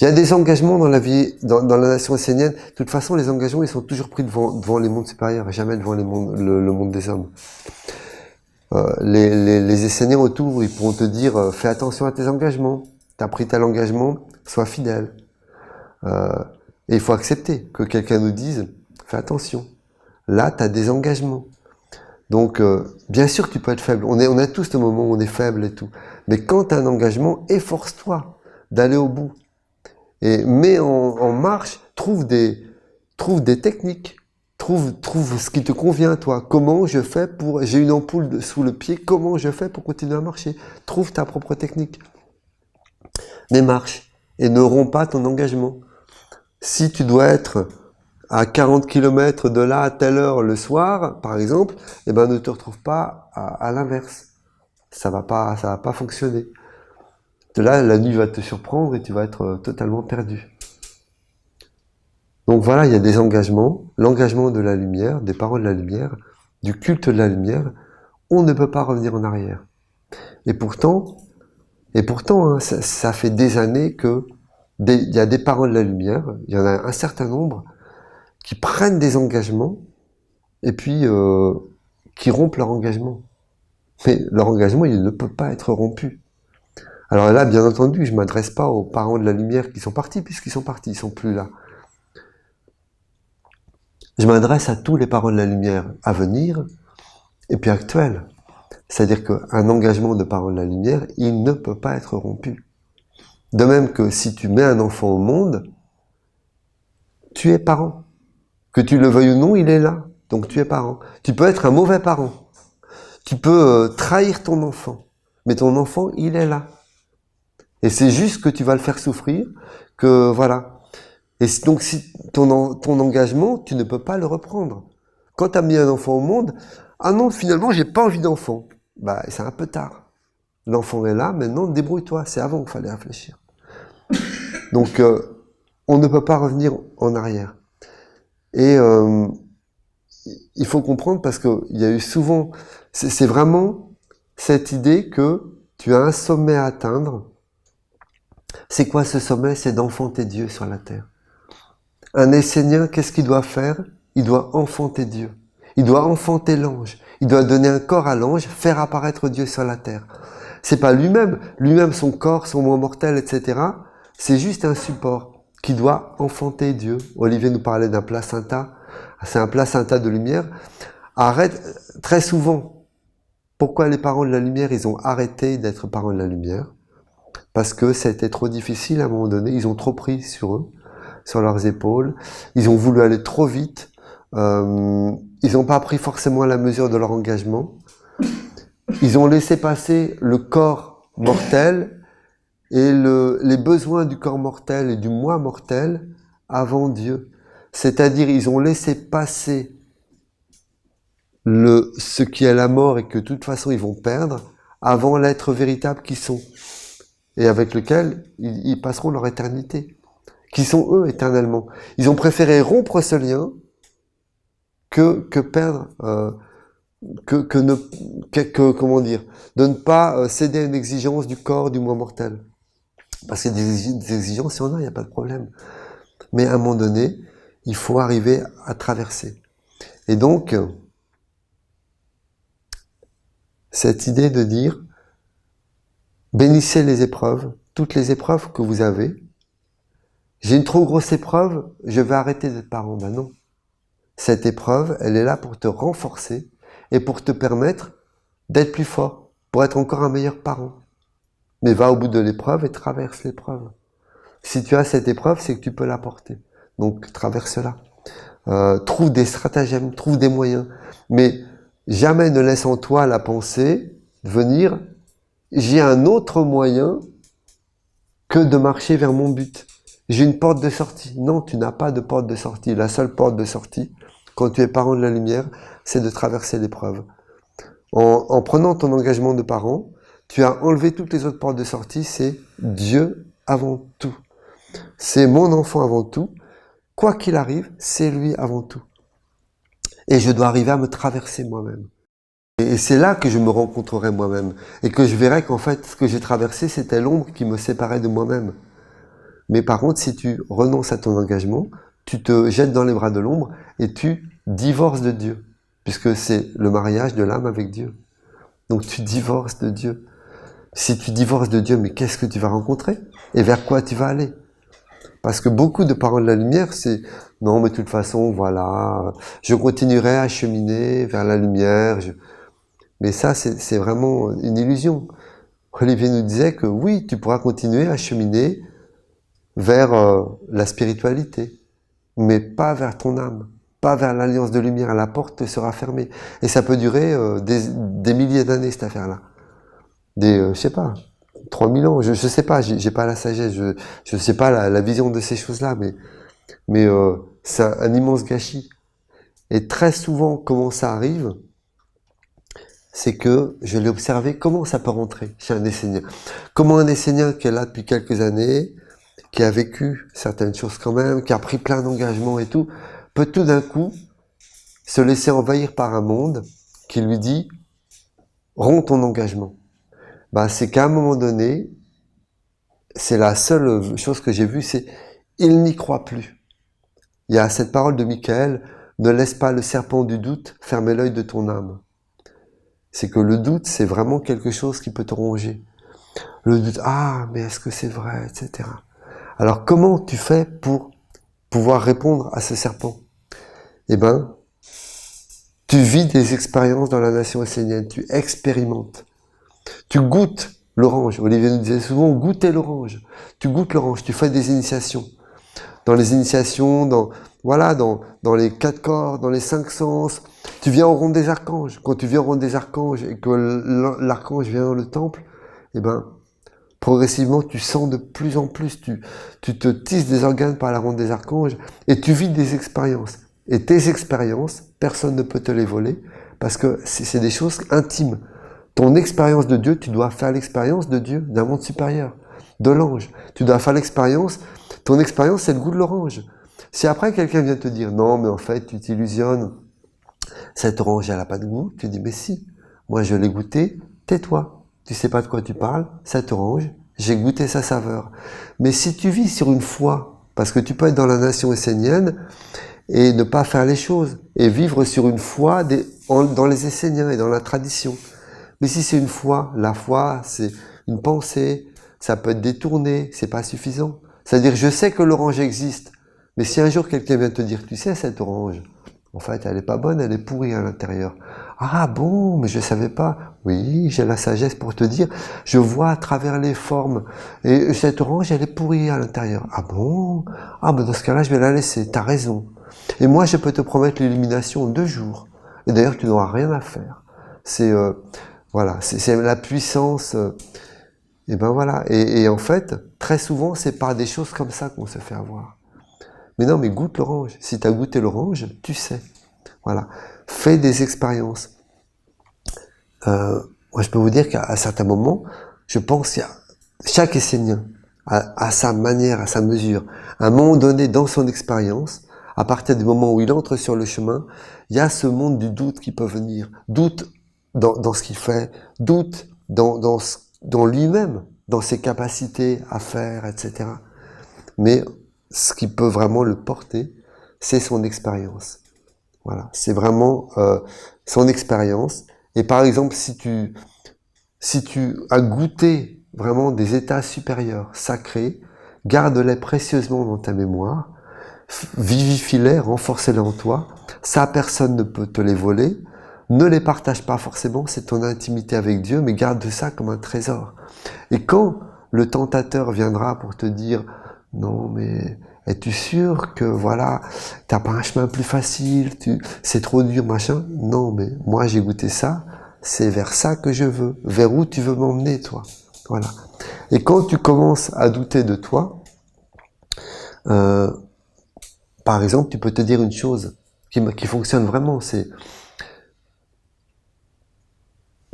Il y a des engagements dans la vie, dans la nation essénienne. De toute façon, les engagements, ils sont toujours pris devant les mondes supérieurs, et jamais devant le monde des hommes. Les Esséniens autour, ils pourront te dire, fais attention à tes engagements. T'as pris tel engagement, sois fidèle. Et il faut accepter que quelqu'un nous dise, fais attention. Là, t'as des engagements. Donc, bien sûr que tu peux être faible. On a tous ce moment où on est faible et tout. Mais quand t'as un engagement, efforce-toi d'aller au bout. Et mets en marche, trouve des techniques. Trouve ce qui te convient, toi. Comment je fais j'ai une ampoule sous le pied, comment je fais pour continuer à marcher? Trouve ta propre technique. Mais marche. Et ne romps pas ton engagement. Si tu dois être à 40 km de là à telle heure le soir, par exemple, eh ben, ne te retrouve pas à l'inverse. Ça va pas fonctionner. De là, la nuit va te surprendre et tu vas être totalement perdu. Donc voilà, il y a des engagements, l'engagement de la lumière, des paroles de la lumière, du culte de la lumière, on ne peut pas revenir en arrière. Et pourtant, hein, ça fait des années que il y a des paroles de la lumière, il y en a un certain nombre qui prennent des engagements et puis qui rompent leur engagement. Mais leur engagement, il ne peut pas être rompu. Alors là, bien entendu, je ne m'adresse pas aux parents de la lumière qui sont partis, puisqu'ils sont partis, ils sont plus là. Je m'adresse à tous les parents de la lumière à venir et puis actuels. C'est-à-dire qu'un engagement de parents de la lumière, il ne peut pas être rompu. De même que si tu mets un enfant au monde, tu es parent. Que tu le veuilles ou non, il est là. Donc tu es parent. Tu peux être un mauvais parent. Tu peux trahir ton enfant. Mais ton enfant, il est là. Et c'est juste que tu vas le faire souffrir, que voilà. Et donc si ton engagement, tu ne peux pas le reprendre. Quand tu as mis un enfant au monde, ah non, finalement, j'ai pas envie d'enfant. Bah, c'est un peu tard. L'enfant est là, maintenant, débrouille-toi. C'est avant qu'il fallait réfléchir. Donc, on ne peut pas revenir en arrière. Et il faut comprendre parce qu'il y a eu souvent... C'est vraiment cette idée que tu as un sommet à atteindre. C'est quoi ce sommet? C'est d'enfanter Dieu sur la terre. Un Essénien, qu'est-ce qu'il doit faire? Il doit enfanter Dieu. Il doit enfanter l'ange. Il doit donner un corps à l'ange, faire apparaître Dieu sur la terre. C'est pas lui-même. Lui-même, son corps, son moi mortel, etc. C'est juste un support qui doit enfanter Dieu. Olivier nous parlait d'un placenta. C'est un placenta de lumière. Arrête, très souvent, pourquoi les parents de la lumière, ils ont arrêté d'être parents de la lumière? Parce que c'était trop difficile à un moment donné. Ils ont trop pris sur eux, sur leurs épaules. Ils ont voulu aller trop vite. Ils n'ont pas pris forcément la mesure de leur engagement. Ils ont laissé passer le corps mortel et les besoins du corps mortel et du moi mortel avant Dieu. C'est-à-dire, ils ont laissé passer ce qui est la mort et que de toute façon ils vont perdre avant l'être véritable qu'ils sont et avec lequel ils passeront leur éternité, qui sont eux éternellement. Ils ont préféré rompre ce lien que perdre, comment dire, de ne pas céder à une exigence du corps du moi mortel. Parce que des exigences, si on a, il n'y a pas de problème. Mais à un moment donné, il faut arriver à traverser. Et donc, cette idée de dire, bénissez les épreuves, toutes les épreuves que vous avez. J'ai une trop grosse épreuve, je vais arrêter d'être parent. Ben non. Cette épreuve, elle est là pour te renforcer et pour te permettre d'être plus fort, pour être encore un meilleur parent. Mais va au bout de l'épreuve et traverse l'épreuve. Si tu as cette épreuve, c'est que tu peux la porter. Donc traverse-la. Trouve des stratagèmes, trouve des moyens. Mais jamais ne laisse en toi la pensée venir, j'ai un autre moyen que de marcher vers mon but. J'ai une porte de sortie. Non, tu n'as pas de porte de sortie. La seule porte de sortie, quand tu es parent de la lumière, c'est de traverser l'épreuve. En prenant ton engagement de parent, tu as enlevé toutes les autres portes de sortie, c'est Dieu avant tout. C'est mon enfant avant tout. Quoi qu'il arrive, c'est lui avant tout. Et je dois arriver à me traverser moi-même. Et c'est là que je me rencontrerai moi-même. Et que je verrai qu'en fait, ce que j'ai traversé, c'était l'ombre qui me séparait de moi-même. Mais par contre, si tu renonces à ton engagement, tu te jettes dans les bras de l'ombre et tu divorces de Dieu. Puisque c'est le mariage de l'âme avec Dieu. Donc tu divorces de Dieu. Si tu divorces de Dieu, mais qu'est-ce que tu vas rencontrer? Et vers quoi tu vas aller? Parce que beaucoup de parents de la lumière, c'est « Non, mais de toute façon, voilà, je continuerai à cheminer vers la lumière. » Mais ça, c'est vraiment une illusion. Olivier nous disait que oui, tu pourras continuer à cheminer vers la spiritualité, mais pas vers ton âme, pas vers l'alliance de lumière. La porte te sera fermée. Et ça peut durer des milliers d'années, cette affaire-là. Je sais pas, 3000 ans, je sais pas, j'ai pas la sagesse, je sais pas la vision de ces choses-là, mais c'est un immense gâchis. Et très souvent, comment ça arrive, c'est que je l'ai observé, comment ça peut rentrer chez un Essénien. Comment un Essénien qui est là depuis quelques années, qui a vécu certaines choses quand même, qui a pris plein d'engagements et tout, peut tout d'un coup se laisser envahir par un monde qui lui dit « Romps ton engagement ». Bah, c'est qu'à un moment donné, c'est la seule chose que j'ai vue, c'est « il n'y croit plus ». Il y a cette parole de Michael, « ne laisse pas le serpent du doute fermer l'œil de ton âme ». C'est que le doute, c'est vraiment quelque chose qui peut te ronger. Le doute, ah, mais est-ce que c'est vrai, etc. Alors, comment tu fais pour pouvoir répondre à ce serpent? Eh ben, tu vis des expériences dans la nation essénienne, tu expérimentes. Tu goûtes L'orange. Olivier nous disait souvent, goûtez l'orange. Tu goûtes l'orange, tu fais des initiations. Dans les initiations, dans les 4 corps, dans les 5 sens. Tu viens au rond des archanges. Quand tu viens au rond des archanges et que l'archange vient dans le temple, eh ben, progressivement, tu sens de plus en plus, tu te tisses des organes par la ronde des archanges et tu vis des expériences. Et tes expériences, personne ne peut te les voler parce que c'est des choses intimes. Ton expérience de Dieu, tu dois faire l'expérience de Dieu, d'un monde supérieur, de l'ange. Tu dois faire l'expérience, ton expérience, c'est le goût de l'orange. Si après quelqu'un vient te dire, non, mais en fait, tu t'illusionnes, cette orange, elle n'a pas de goût, tu dis, mais si, moi je l'ai goûté, tais-toi. Tu sais pas de quoi tu parles, cette orange, j'ai goûté sa saveur. Mais si tu vis sur une foi, parce que tu peux être dans la nation essénienne et ne pas faire les choses, et vivre sur une foi dans les Esséniens et dans la tradition. Mais si c'est une foi, la foi, c'est une pensée, ça peut être détourné, c'est pas suffisant. C'est-à-dire, je sais que l'orange existe, mais si un jour quelqu'un vient te dire, tu sais, cette orange, en fait, elle est pas bonne, elle est pourrie à l'intérieur. Ah bon, mais je savais pas. Oui, j'ai la sagesse pour te dire, je vois à travers les formes, et cette orange, elle est pourrie à l'intérieur. Ah bon? Ah ben dans ce cas-là, je vais la laisser, t'as raison. Et moi, je peux te promettre l'illumination en 2 jours. Et d'ailleurs, tu n'auras rien à faire. C'est voilà, c'est la puissance. Et ben voilà. Et en fait, très souvent, c'est par des choses comme ça qu'on se fait avoir. Mais non, mais goûte l'orange. Si tu as goûté l'orange, tu sais. Voilà. Fais des expériences. Moi, je peux vous dire qu'à certains moments, je pense qu'il y a chaque Essénien, à sa manière, à sa mesure, à un moment donné dans son expérience, à partir du moment où il entre sur le chemin, il y a ce monde du doute qui peut venir. Doute dans ce qu'il fait, doute dans lui-même, dans ses capacités à faire, etc. Mais ce qui peut vraiment le porter, c'est son expérience. Voilà, c'est vraiment son expérience. Et par exemple, si tu as goûté vraiment des états supérieurs, sacrés, garde-les précieusement dans ta mémoire, vivifie-les, renforce-les en toi. Ça, personne ne peut te les voler. Ne les partage pas forcément, c'est ton intimité avec Dieu, mais garde ça comme un trésor. Et quand le tentateur viendra pour te dire « Non, mais es-tu sûr que voilà, t'as pas un chemin plus facile, c'est trop dur, machin ?» Non, mais moi j'ai goûté ça, c'est vers ça que je veux. Vers où tu veux m'emmener, toi? Voilà. Et quand tu commences à douter de toi, par exemple, tu peux te dire une chose qui fonctionne vraiment, c'est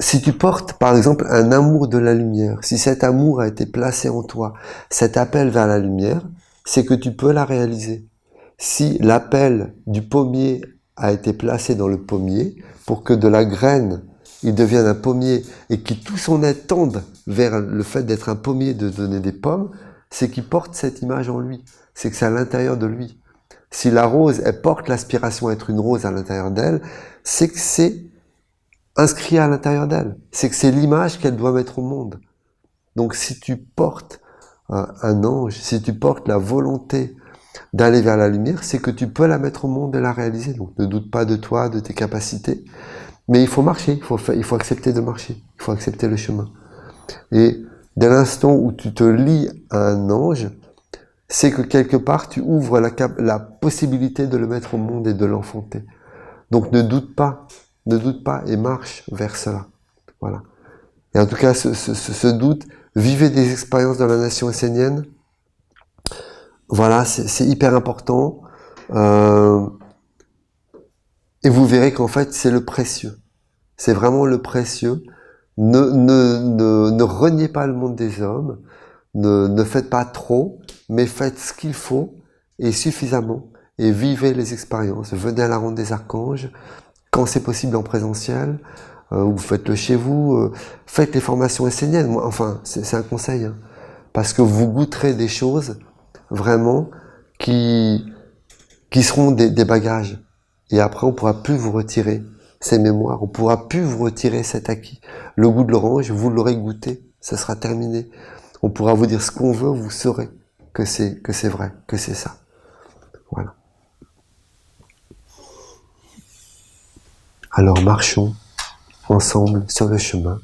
si tu portes, par exemple, un amour de la lumière, si cet amour a été placé en toi, cet appel vers la lumière, c'est que tu peux la réaliser. Si l'appel du pommier a été placé dans le pommier, pour que de la graine, il devienne un pommier, et qui tout son être tende vers le fait d'être un pommier, de donner des pommes, c'est qu'il porte cette image en lui. C'est que c'est à l'intérieur de lui. Si la rose, elle porte l'aspiration à être une rose à l'intérieur d'elle, c'est que c'est inscrit à l'intérieur d'elle. C'est que c'est l'image qu'elle doit mettre au monde. Donc si tu portes un ange, si tu portes la volonté d'aller vers la lumière, c'est que tu peux la mettre au monde et la réaliser. Donc ne doute pas de toi, de tes capacités. Mais il faut marcher, il faut accepter de marcher, il faut accepter le chemin. Et dès l'instant où tu te lis à un ange, c'est que quelque part tu ouvres la possibilité de le mettre au monde et de l'enfanter. Donc ne doute pas et marche vers cela. Voilà. Et en tout cas, ce doute, vivez des expériences dans la nation essénienne. Voilà, c'est hyper important. Et vous verrez qu'en fait, c'est le précieux. C'est vraiment le précieux. Ne reniez pas le monde des hommes. Ne faites pas trop, mais faites ce qu'il faut et suffisamment. Et vivez les expériences. Venez à la ronde des archanges. Quand c'est possible en présentiel, ou faites-le chez vous, faites les formations esséniennes. Moi, enfin, c'est un conseil, hein, parce que vous goûterez des choses vraiment qui seront des bagages. Et après, on pourra plus vous retirer ces mémoires, on pourra plus vous retirer cet acquis. Le goût de l'orange, vous l'aurez goûté, ça sera terminé. On pourra vous dire ce qu'on veut, vous saurez que c'est vrai, que c'est ça. Voilà. Alors marchons ensemble sur le chemin